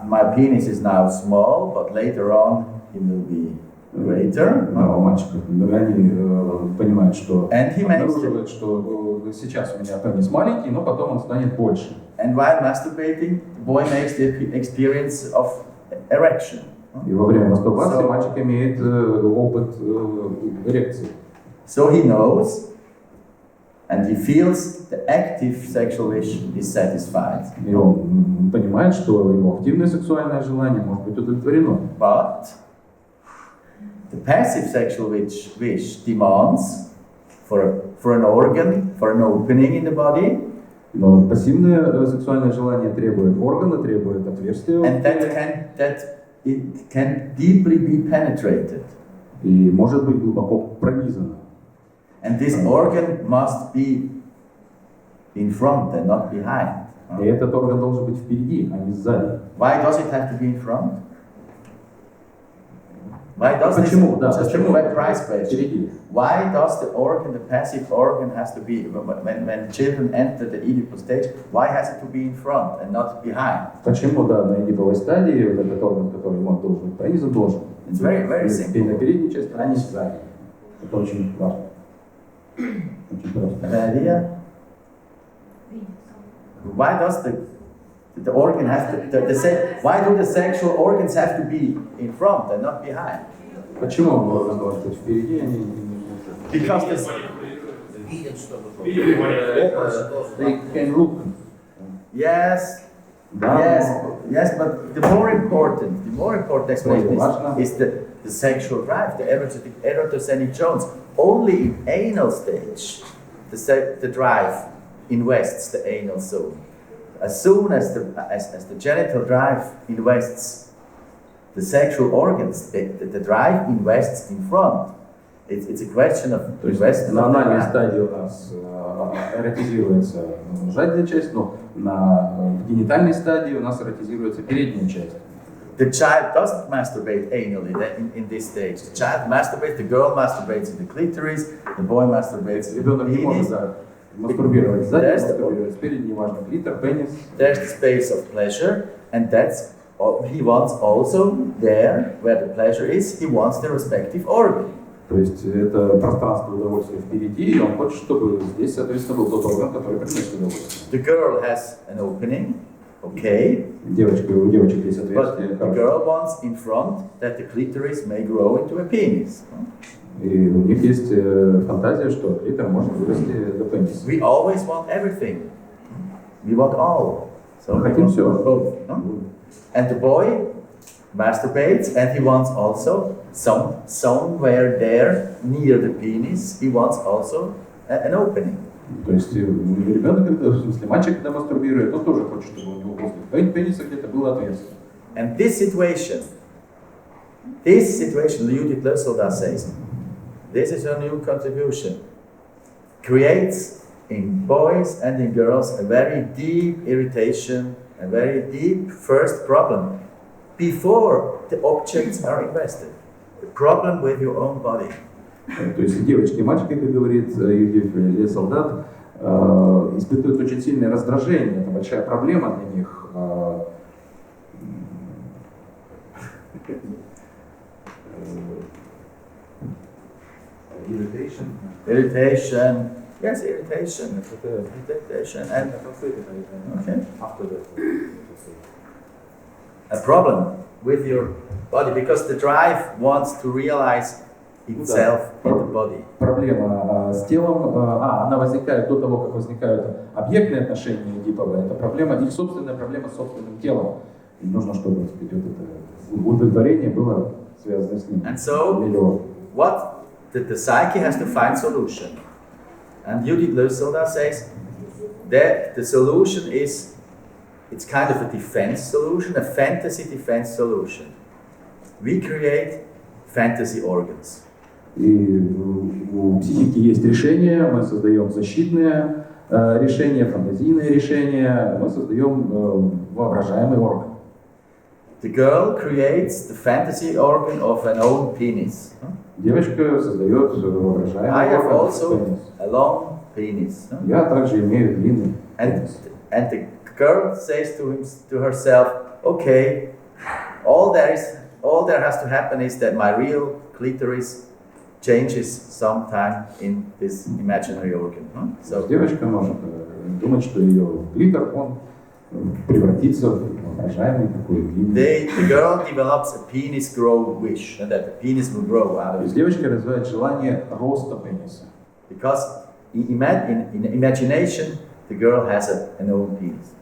my penis is now small, but later on it will be greater. Да, у мальчиков. Они понимают, что And he makes обнаруживают, что сейчас у меня пенис маленький, но потом он станет больше. And while masturbating, the boy makes the experience of erection. И во время мастурбации So- мальчик имеет опыт эрекции. So he knows and he feels the active sexual wish is satisfied. И он понимает, что его активное сексуальное желание может быть удовлетворено. But the passive sexual wish demands for an organ, for an opening in the body, Но пассивное сексуальное желание требует органа, требует отверстия. and that it can deeply be penetrated. И может быть глубоко пронизано. And this organ must be in front and not behind. И этот орган должен быть впереди, а не сзади. Why does it have to be in front? Why does Почему? this? Да, Just почему a price question. впереди? Why does the organ, the passive organ, has to be when children enter the Oedipal stage? Why has it to be in front and not behind? Почему, да, на эдиповой стадии вот этот орган, который он должен быть пронизан, должен It's very, very быть simple. на передней части, а не сзади. Это очень важно. Очень просто. An idea? Why does the organ have to why do the sexual organs have to be in front and not behind? Почему орган должен быть впереди, а не Because this, They can look. yes, Да, yes, but the more important explanation Важно. is the sexual drive, the erotogenic zones. Only in anal stage, the drive invests the anal zone. As soon as the genital drive invests the sexual organs, the drive invests in front. It's a question of То есть investment. на of the анальной drive. стадии у нас эротизируется задняя часть, но на генитальной стадии у нас эротизируется передняя часть. The child doesn't masturbate anally in this stage. The child masturbates, the girl masturbates in the clitoris, the boy masturbates in the Ребенок не может penis. мастурбировать сзади, There's мастурбировать спереди, неважно, клитор, пенис. There's the space of pleasure, and that's he wants also there where the pleasure is. He wants the respective organ. То есть это пространство удовольствия впереди, и он хочет, чтобы здесь, соответственно, был тот орган, который приносит удовольствие. The girl has an opening, okay, У девочек есть but отверстие, the girl wants in front that the clitoris may grow into a penis. и у них есть фантазия, что клитор может вырасти до пениса. We always want everything. We want all. So Мы we хотим want все. both. No? And the boy masturbates, and he wants also somewhere there near the penis. He wants also an opening. То есть ребенок, в смысле мальчик, когда мастурбирует, он тоже хочет, чтобы у него возле пениса где-то было отверстие. And this situation, Judith Lösselda says, this is a new contribution, creates in boys and in girls a very deep irritation, a very deep first problem before the objects are invested. The problem with your own body. То есть девочки и мальчики, как говорит Юдиф Лесолдат, испытывают очень сильное раздражение. Это большая проблема для них. Irritation. Yes, irritation. Irritation. And okay. A problem with your body because the drive wants to realize itself in the body. Проблема с телом, она возникает до того, как возникают объектные отношения эдиповые. Это проблема, их собственная проблема с собственным телом. И нужно, чтобы вот это удовлетворение было связано с ним. And so, what the psyche has to find solution. And Judith Lösselda says that the solution is, it's kind of a defense solution, a fantasy defense solution. We create fantasy organs. И у психики есть решение, мы создаем защитное решение, фантазийное решение, мы создаем воображаемый орган. The girl creates the fantasy organ of an own penis. Девочка создает I воображаемый have орган. also a long penis. Я также имею длинный пенис. And the girl says to herself, okay, all there is all there has to happen is that my real clitoris changes sometime in this imaginary organ. So девочка может думать, что ее клитор, он превратится в воображаемый такой длинный. the girl develops a penis grow wish, and that the penis will grow out То of есть it. девочка развивает желание роста пениса. Because in imagination, the girl has an own penis.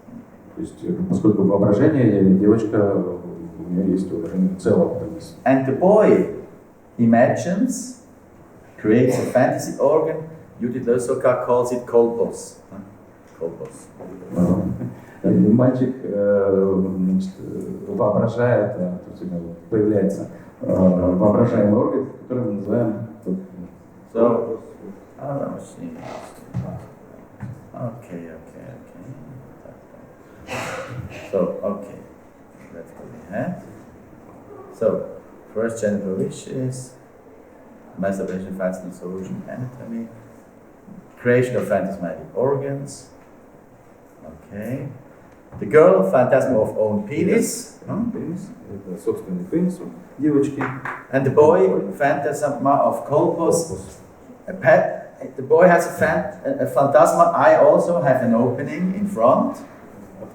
То есть, поскольку воображение, девочка, у нее есть воображение целого пениса. And the boy imagines, creates a fantasy organ. Judith Lösoka calls it kolpos. Kolpos. Мальчик значит, воображает, то есть у него появляется воображаемый орган, который мы называем. So, okay. So, okay, that's what we had. So, first genital wishes, masturbation, fasting, solution, anatomy, creation of phantasmatic organs. Okay. The girl, phantasm of own penis. Пенис, это собственный пенис у девочки. And the boy, phantasma of kolpos. The boy has a phantasma. I also have an opening in front.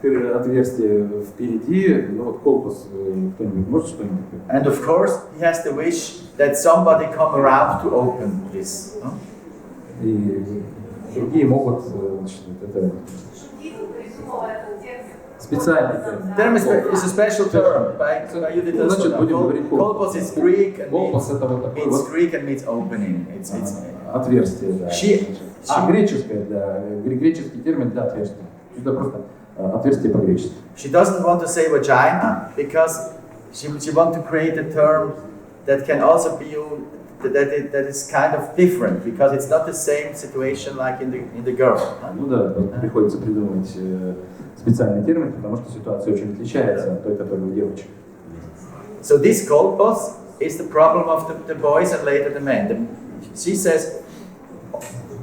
Отверстие впереди, ну вот колпус, кто-нибудь может что-нибудь? And of course, he has the wish that somebody come around to open this. И другие могут, значит, это специальный Term is a special term by Judith Значит, будем Lösoka. говорить колпус. Kolpos is Greek and Колпус это вот такой means вот Greek and means opening. It's отверстие, да. She- Греческое, да, греческий термин для отверстия. Это просто отверстие по-гречески. She doesn't want to say vagina because she wants to create a term that can also be used, that is kind of different because it's not the same situation like in the girl. Ну да, приходится придумывать специальный термин, потому что ситуация очень отличается от той, которая у девочек. So this kolpos is the problem of the boys and later the men. She says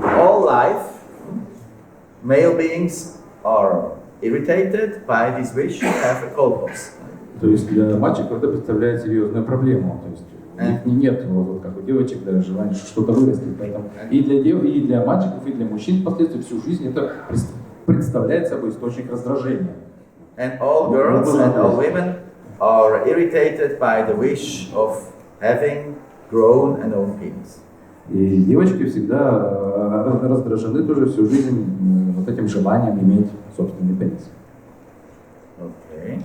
all life, male beings are irritated by this wish to have a kolpos. То есть для мальчиков это представляет серьезную проблему. То есть у них нет, вот как у девочек, даже желания что-то вырастить. Поэтому и для мальчиков, и для мужчин впоследствии всю жизнь это представляет собой источник раздражения. And all girls and all women are irritated by the wish of having grown an own penis. И девочки всегда раздражены тоже всю жизнь вот этим желанием иметь собственный пенис. Okay.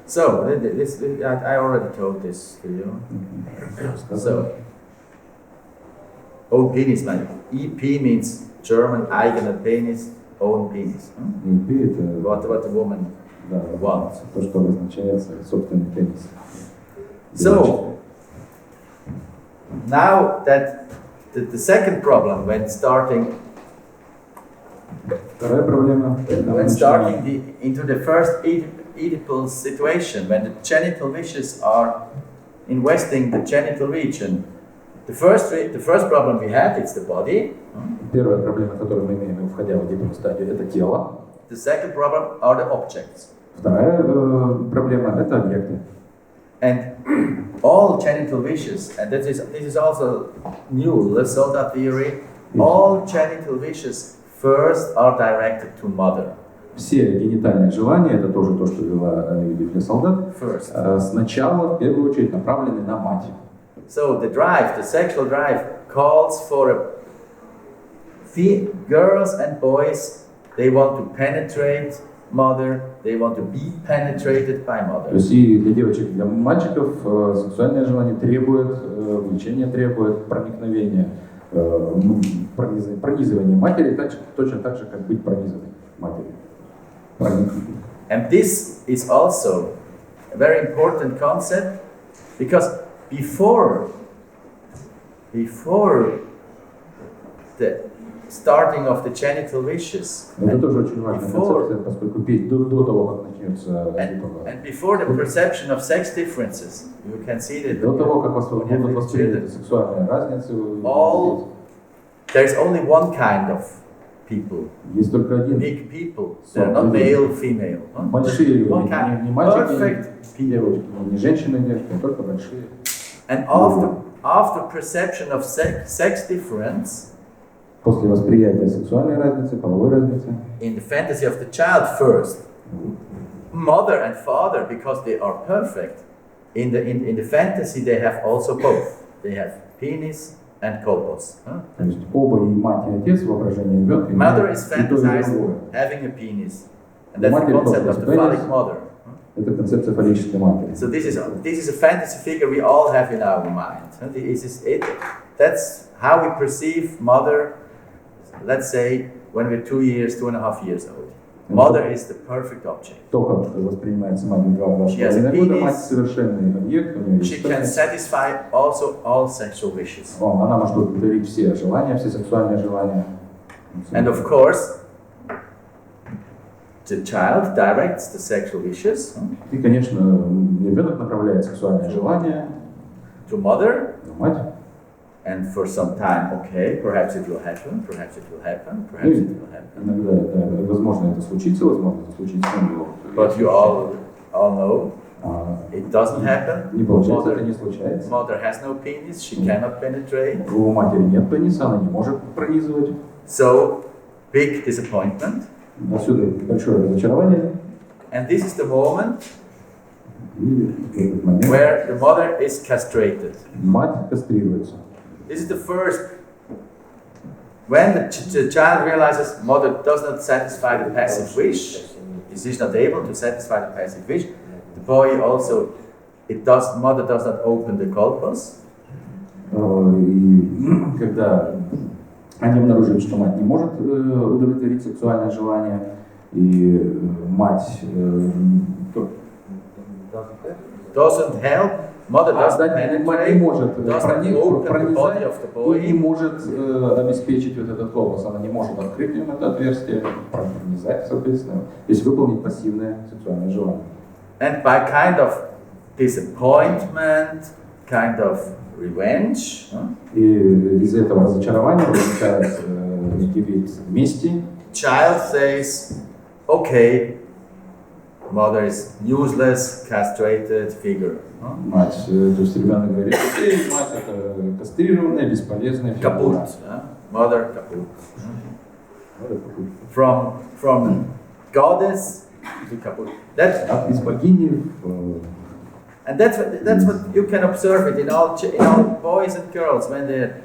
So, I already told this to you. So, own penis, man. EP means German, eigener penis, own penis. EP это What the woman да, wants. то, что обозначается собственный пенис. So, now that the second problem when starting Вторая проблема. when starting into the first Oedipal situation, when the genital wishes are investing the genital region, the first problem we had, it's the body. Первая проблема, которую мы имеем, входя в эдипальную стадию, это тело. The second problem are the objects. Вторая проблема – это объекты. And all genital wishes, and this is also new, Lösoka theory, all genital wishes first are directed to mother. Все генитальные желания – это тоже то, что вела Юдит для солдат. Сначала, в первую очередь, направлены на мать. So the drive, the sexual drive, calls for girls and boys. They want to penetrate mother. They want to be penetrated by mother. То есть и для девочек, и для мальчиков сексуальное желание требует, влечение требует проникновения, пронизывания матери, точно так же, как быть пронизанной матерью. And this is also a very important concept because before the starting of the genital wishes, Это тоже очень важная концепция, поскольку до того, как начнется and before the perception of sex differences, you can see that до того, как будут восприняты сексуальные разницы, there's only one kind of people. Есть только один. Big people. They're not male, female. Huh? Большие люди, One kind. не мальчики, Perfect не девочки, не женщины, не девочки, а только большие. And after perception of sex difference, После восприятия сексуальной разницы, половой разницы, in the fantasy of the child first, mother and father, because they are perfect, in the fantasy they have also both. They have penis and colpos. Huh? то есть оба, и мать, и отец, воображение ребенка, Mother is и то, и fantasized другое. having a penis, and that's the concept of the phallic mother. Это концепция фаллической матери. So this is a fantasy figure we all have in our mind. That's how we perceive mother. Let's say when we're 2.5 years old. Mother is the perfect object. То, как воспринимается мать в 2-2,5 года, мать совершенный объект, у нее She есть can satisfy also all sexual wishes. она может удовлетворить все желания, все сексуальные желания. And of course, the child directs the sexual wishes И, конечно, ребенок направляет сексуальные желания to mother. на мать. And for some time, okay, perhaps it will happen, perhaps it will happen, perhaps it will happen. Иногда возможно это случится, возможно это случится. But you all know it doesn't happen. Не получается, это не случается. Mother has no penis, she cannot penetrate. У матери нет пениса, она не может пронизывать. So, big disappointment. Отсюда большое разочарование. And this is the moment И этот момент where the mother is castrated. мать кастрируется. This is the first. When the child realizes mother does not satisfy the passive wish, is not able to satisfy the passive wish, the boy also, mother does not open the colpos. И когда они обнаруживают, что мать не может удовлетворить сексуальное желание, и мать doesn't help, mother doesn't мать не может body of the boy. и не может обеспечить вот этот колпос, она не может открыть в нем это отверстие, пронизать, соответственно, то есть выполнить пассивное сексуальное желание. And by kind of disappointment, kind of revenge, И из этого разочарования возникает некий вид мести. Child says, okay, mother is useless, castrated figure. Мать, то есть ребенок говорит, окей, мать это кастрированная, бесполезная фигура. Kaput. Mother kaput. From goddess to kaput. Из богини And that's what you can observe it in all boys and girls when they're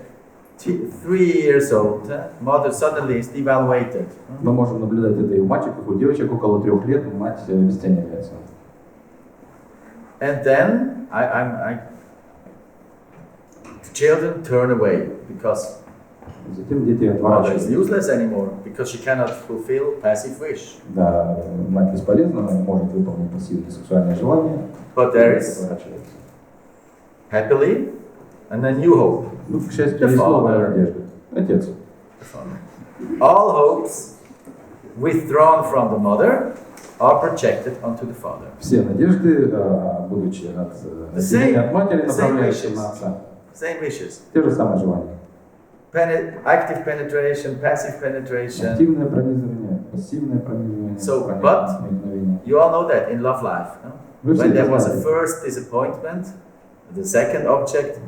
3 years old. Mother suddenly is devaluated. Мы можем наблюдать это и у мальчиков, и у девочек около 3 лет мать обесценивается. And then the children turn away because Затем дети mother is отворачиваются. useless anymore because she cannot fulfill passive wish. Да, мать бесполезна, она не может выполнить пассивное сексуальное желание. But there is happily and a new hope. Ну, к счастью, есть новая надежда. Отец. All hopes withdrawn from the mother are projected onto the father. Все надежды, будучи от матери, направляются на отца. Same wishes. Те же самые желания. Active penetration, passive penetration. Активное пронизывание, пассивное пронизывание. So, but you all know that in love life. No? When there was a first disappointment, the second object,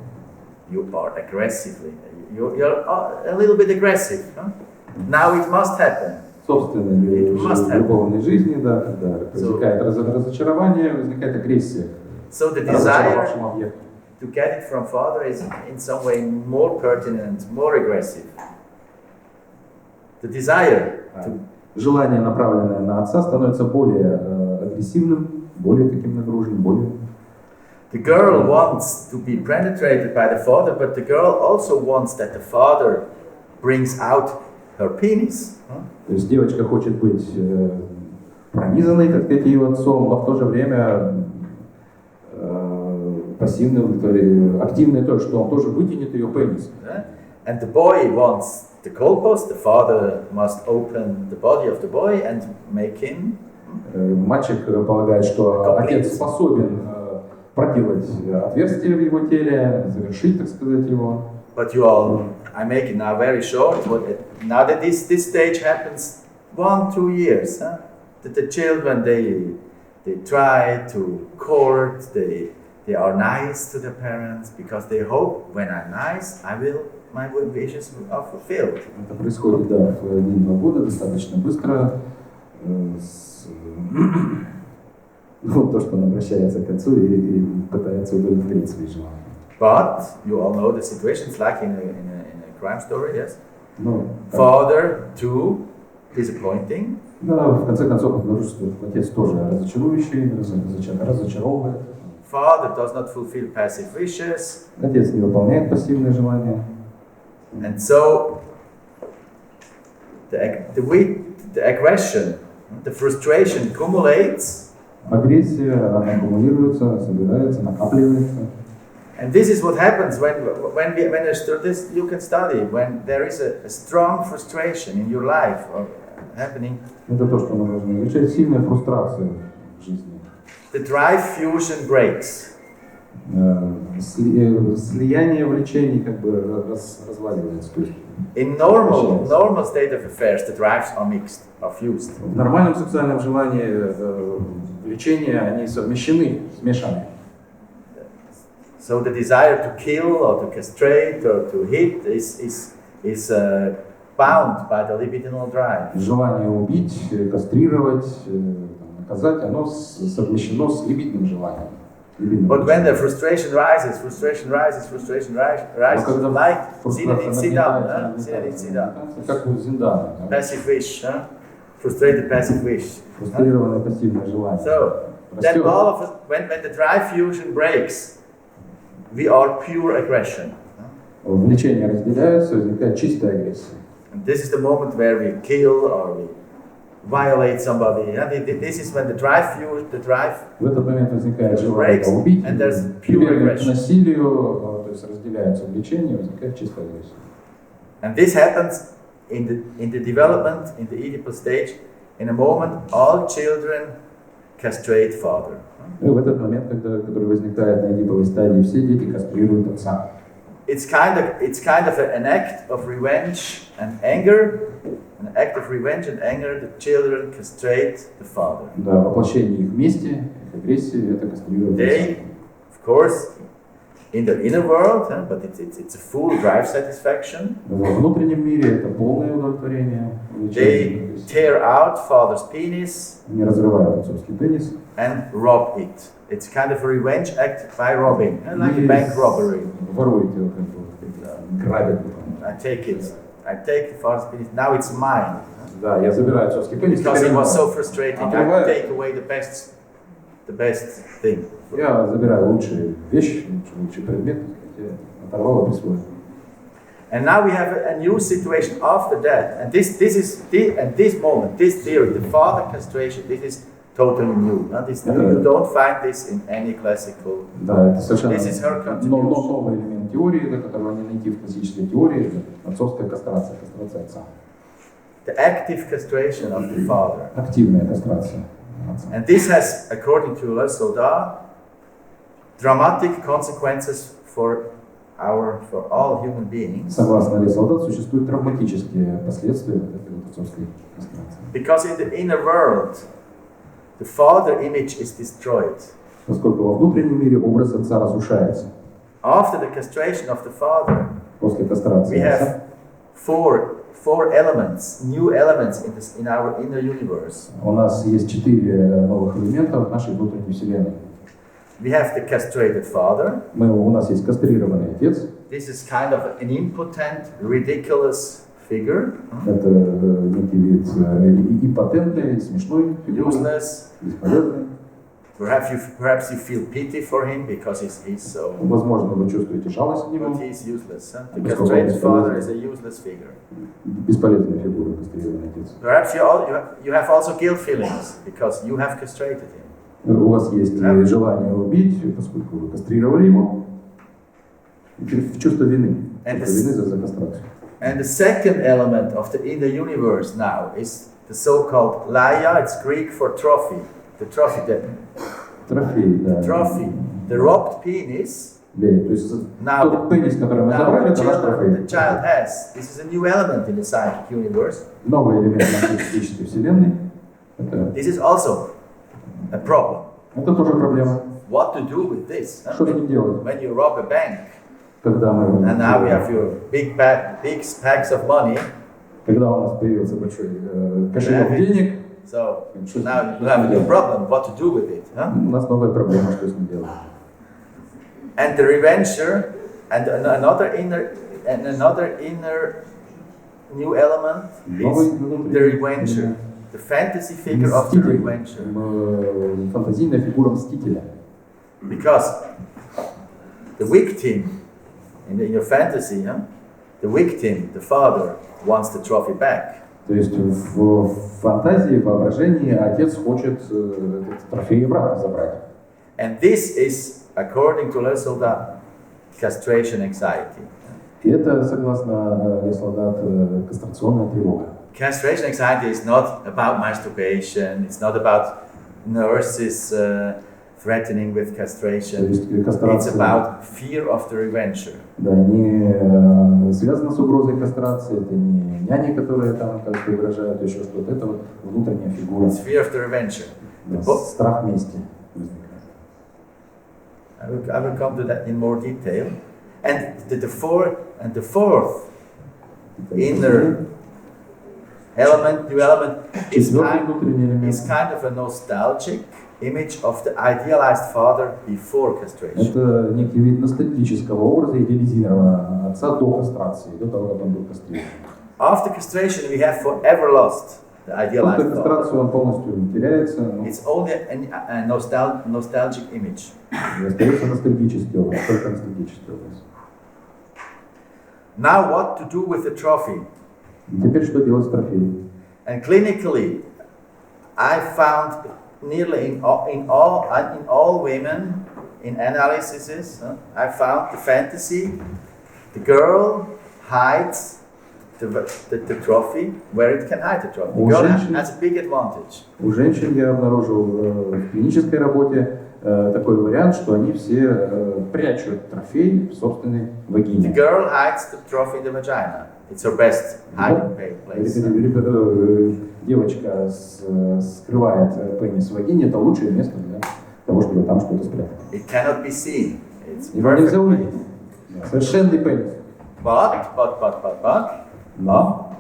you are aggressively. You're a little bit aggressive. No? Now it must happen. Собственно, в любовной жизни, да, когда возникает разочарование, возникает агрессия. So the desire to get it from father is in some way more pertinent, more aggressive. The desire to... Желание, направленное на отца, становится более агрессивным, более таким нагруженным, более... The girl wants to be penetrated by the father, but the girl also wants that the father brings out her penis. То есть девочка хочет быть пронизанной, так сказать, ее отцом, но в то же время пассивной, активной то, что он тоже вытянет ее пенис. And the boy wants the goalpost. The father must open the body of the boy and make him. Мальчик полагает, что отец способен проделать отверстие в его теле, завершить, так сказать, его. but you all, I make it now very short. Now that this stage happens 1-2 years, that the children they try to court, they are nice to their parents because they hope when I'm nice, my wishes are fulfilled. Это происходит, да, в 1-2 года достаточно быстро. Вот то, что он обращается к отцу и пытается удовлетворить свои желания. But you all know the situations like in a crime story, yes? Ну, Father too disappointing. Да, в конце концов обнаружится, что отец тоже разочарующий, разочаровывает. Father does not fulfill passive wishes. Отец не выполняет пассивные желания. And so the aggression, the frustration accumulates. Агрессия, она аккумулируется, собирается, накапливается. And this is what happens when this you can study when there is a strong frustration in your life or happening. Это то, что нужно изучать, сильная фрустрация в жизни. The drive fusion breaks. Слияние влечений как бы разваливается. In normal state of affairs, the drives are mixed, are fused. В нормальном сексуальном желании влечения они совмещены, смешаны. So the desire to kill or to castrate or to hit is bound by the libidinal drive. Желание убить, кастрировать, наказать, оно совмещено с либидным желанием. But when the frustration rises, like Zinedine Zidane, как у Зиндана. passive wish, frustrated passive wish. Фрустрированное пассивное желание. So then all of us, when the drive fusion breaks, we are pure aggression. Влечения разделяются, возникает чистая агрессия. And this is the moment where we kill or we violate somebody. This is when the drive В этот момент возникает желание убить, and there's pure прибегает к aggression. насилию, то есть разделяются влечения, возникает чистая агрессия. And this happens in the development, in the Oedipal stage. In a moment, all children castrate father. И в этот момент, который возникает на эдиповой стадии, все дети кастрируют отца. It's kind of an act of revenge and anger. An act of revenge and anger. The children castrate the father. Да, воплощение их мести, их агрессии, это кастрирует отца. They, of course, in the inner world, but it's a full drive satisfaction. Во внутреннем мире это полное удовлетворение. They tear out father's penis. Они разрывают отцовский пенис. And rob it. It's kind of a revenge act by robbing, like a bank robbery. Воруют его, как бы, грабят. I take the father's penis. Now it's mine. Да, я забираю отцовский пенис. Because it was so frustrating. I take away the best thing. Я забираю лучшие вещи, лучший предмет, оторвал и присвоил. And now we have a new situation after that. And this moment, this theory, the father castration, this is totally new. You don't find this in any classical. Да, это совершенно новый элемент теории, которого не найти в классической теории, отцовская кастрация отца. The active castration of the father. Активная кастрация отца. And this has, according to Le Soldat, dramatic consequences for all human beings. Согласно Ле Солдат, существуют травматические последствия этой отцовской кастрации. Because in the inner world, the father image is destroyed. Поскольку во внутреннем мире образ отца разрушается. After the castration of the father, после кастрации we отца, have four elements, new elements in our inner universe. У нас есть 4 новых элемента в нашей внутренней вселенной. We have the castrated father. У нас есть кастрированный отец. This is kind of an impotent, ridiculous figure. Это некий вид импотентный, смешной фигуры. Useless. Бесполезный. Perhaps you feel pity for him because he's so. Возможно, вы чувствуете жалость к нему. But he's useless. The castrated father is a useless figure. Бесполезная фигура, кастрированный отец. Perhaps you have also guilt feelings because you have castrated him. У вас есть желание убить, поскольку вы кастрировали его. Чувство вины. Чувство вины за кастрацию. And the second element of the inner universe now is the so-called laia. It's Greek for trophy. The trophy. Трофей, да. Trophy. The robbed penis То есть Now, тот пенис, который мы now забрали, это наш the трофей. child has. This is a new element in the psychic universe. Новый элемент нашей психической вселенной. This is also a problem. Это тоже проблема. What to do with this? Что с ним делать? When you rob a bank, Когда мы... and now we have your big packs of money, Когда у нас появился большой кошелек денег, so now you have a new problem. What to do with it? Huh? у нас новая проблема, что с ним делать. And the revenger, and another inner new element is the revenger, the fantasy figure of the revenger. Фантазийная фигура мстителя. Because the victim in your fantasy, the victim, the father, wants the trophy back. То есть в фантазии, в воображении отец хочет этот трофей обратно забрать. And this is, according to Lesoldat, castration anxiety. И это, согласно Леслодат, кастрационная тревога. Castration anxiety is not about masturbation, it's not about nurses threatening with castration. It's about fear of the revenger. Да, не связано с угрозой кастрации, это не няни, которые там как-то выражают еще что-то, это вот внутренняя фигура. It's fear of the revenger. Да, страх мести. I will come to that in more detail. And the fourth inner element, new element, is kind of a nostalgic image of the idealized father before castration. Это некий вид ностальгического образа идеализированного отца до кастрации, до того, как он был кастрирован. After castration, we have forever lost the idealized После кастрации он полностью теряется. It's only a nostalgic image. Остается ностальгический образ, только ностальгический образ. Now, what to do with the trophy? Теперь что делать с трофеем? And clinically, I found nearly in all women in analyses, I found the fantasy, the girl hides the trophy where it can hide the trophy. The girl has a big advantage. У женщин я обнаружил в клинической работе такой вариант, что они все прячут трофей в собственной вагине. The girl hides the trophy in the vagina. It's her best hiding place. Девочка скрывает пенис в вагине, это лучшее место для того, чтобы там что-то спрятать. It cannot be seen. It's Его нельзя увидеть. Совершенный пенис. Но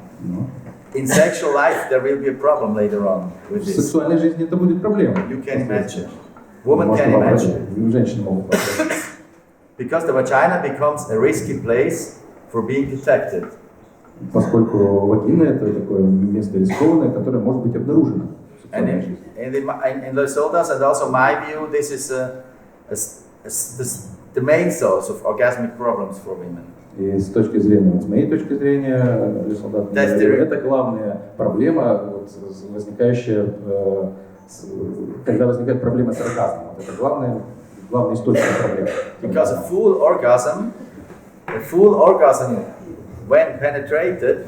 in sexual life there will be a problem later on with В this. сексуальной жизни это будет проблема. You can imagine. Women can imagine. Женщины могут попробовать. Because the vagina becomes a risky place for being detected. Поскольку вагина это такое место рискованное, которое может быть обнаружено. And in the soldiers and also my view, this is the main source of orgasmic problems for women. И с точки зрения, вот с моей точки зрения, солдат, это главная проблема, вот, возникающая, когда возникает проблема с оргазмом. Вот это главный источник проблемы. Because a full orgasm, when penetrated,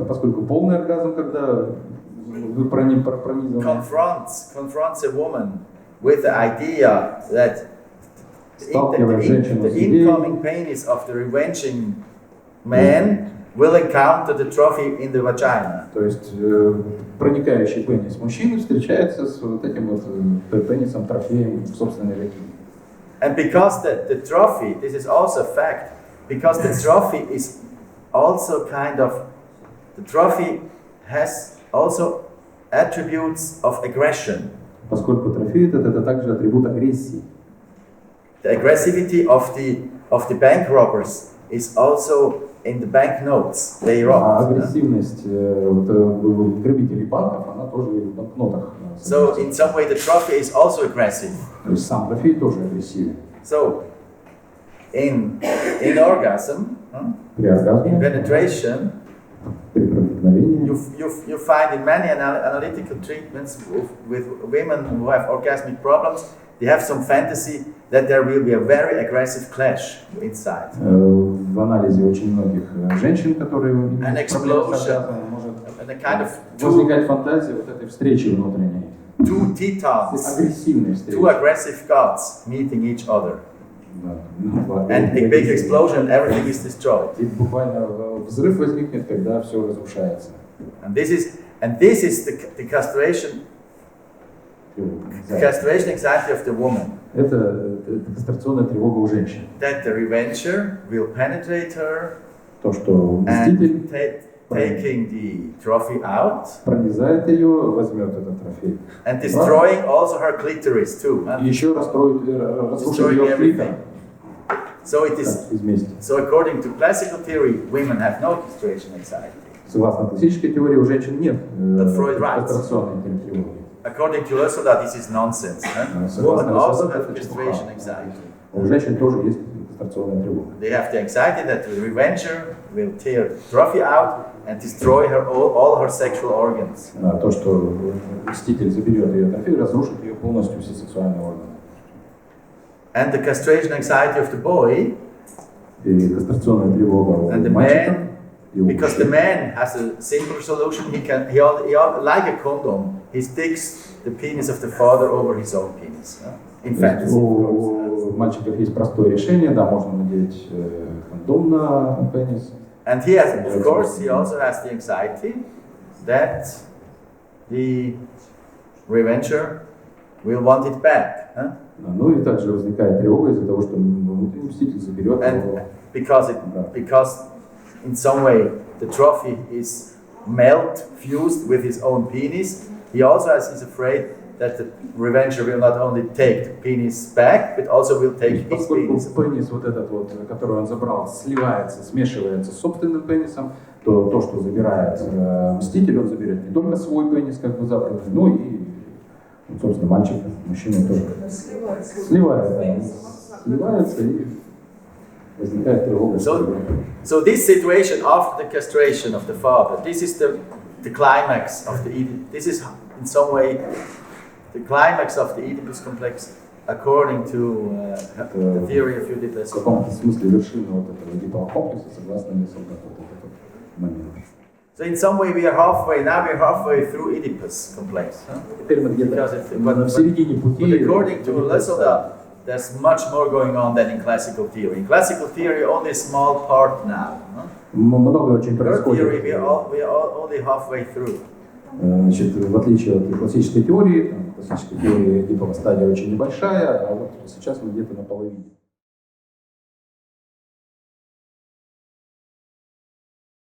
поскольку полный оргазм, когда вы пронизаны, confronts a woman with the idea that the incoming penis of the revenging man will encounter the trophy in the vagina. То есть проникающий пенис мужчины встречается с вот этим вот пенисом трофеем в собственной вагине. And because the trophy, this is also a fact, because the trophy is also the trophy has also attributes of aggression. Поскольку трофей это также атрибут агрессии. The aggressivity of the bank robbers is also in the bank notes they robbed. Агрессивность грабителей банков, она тоже в банкнотах. So in some way the trophy is also aggressive. То есть сам трофей тоже агрессивен. So in orgasm, in penetration, you find in many analytical treatments with women who have orgasmic problems, they have some fantasy that there will be a very aggressive clash inside. В анализе очень многих женщин, которые An explosion, and a kind of возникает фантазия вот этой встречи внутренней. Two titans, агрессивной встречи. two aggressive gods meeting each other. And a big explosion, everything is destroyed. И буквально взрыв возникнет, когда все разрушается. And this is the castration anxiety of the woman. Это кастрационная тревога у женщин. That the revenger will penetrate her То, что мститель taking the trophy out пронизает ее, возьмет этот трофей. and destroying also her clitoris too. И еще разрушит ее клитор. So it is. So according to classical theory, women have no castration anxiety. Согласно классической теории, у женщин нет кастрационной тревоги. According to Ursula, this is nonsense. Women also have castration anxiety. У женщин тоже есть кастрационная тревога. They have the anxiety that the revenger will tear the trophy out and destroy her all her sexual organs. То, что мститель заберет ее трофей, разрушит ее полностью все сексуальные органы. And the castration anxiety of the boy. И кастрационная тревога у мальчика. Because the man has a simple solution, he like a condom, he sticks the penis of the father over his own penis. In fact, у мальчиков есть простое решение, да, можно надеть кондом на пенис. And he has, of course, he also has the anxiety that the revenger will want it back. Ну и также возникает тревога из-за того, что внутренний мститель заберет его. Because in some way the trophy is fused with his own penis. He also is afraid that the revenger will not only take the penis back, but also will take his penis. Пенис вот этот вот, который он забрал, сливается, смешивается с собственным пенисом, то, что забирает мститель, он заберет не только свой пенис, как бы забранный, но и, собственно, мальчик, мужчина тоже сливается и возникает тревога. So this situation after the castration of the father, this is the climax of the Oedipus. This is in some way the climax of the Oedipus complex, according to the theory of Oedipus. В каком-то смысле вершина вот этого Оедипового комплекса, согласно Мессу, вот этот момент. So in some way we are halfway through Oedipus complex. Теперь мы где-то в середине пути. But according to Lesoda, there's much more going on than in classical theory. In classical theory, only a small part now. Много очень In происходит. theory, we are only halfway through. Значит, в отличие от классической теории, классической теории Эдипова стадия очень небольшая, а вот сейчас мы где-то на половине.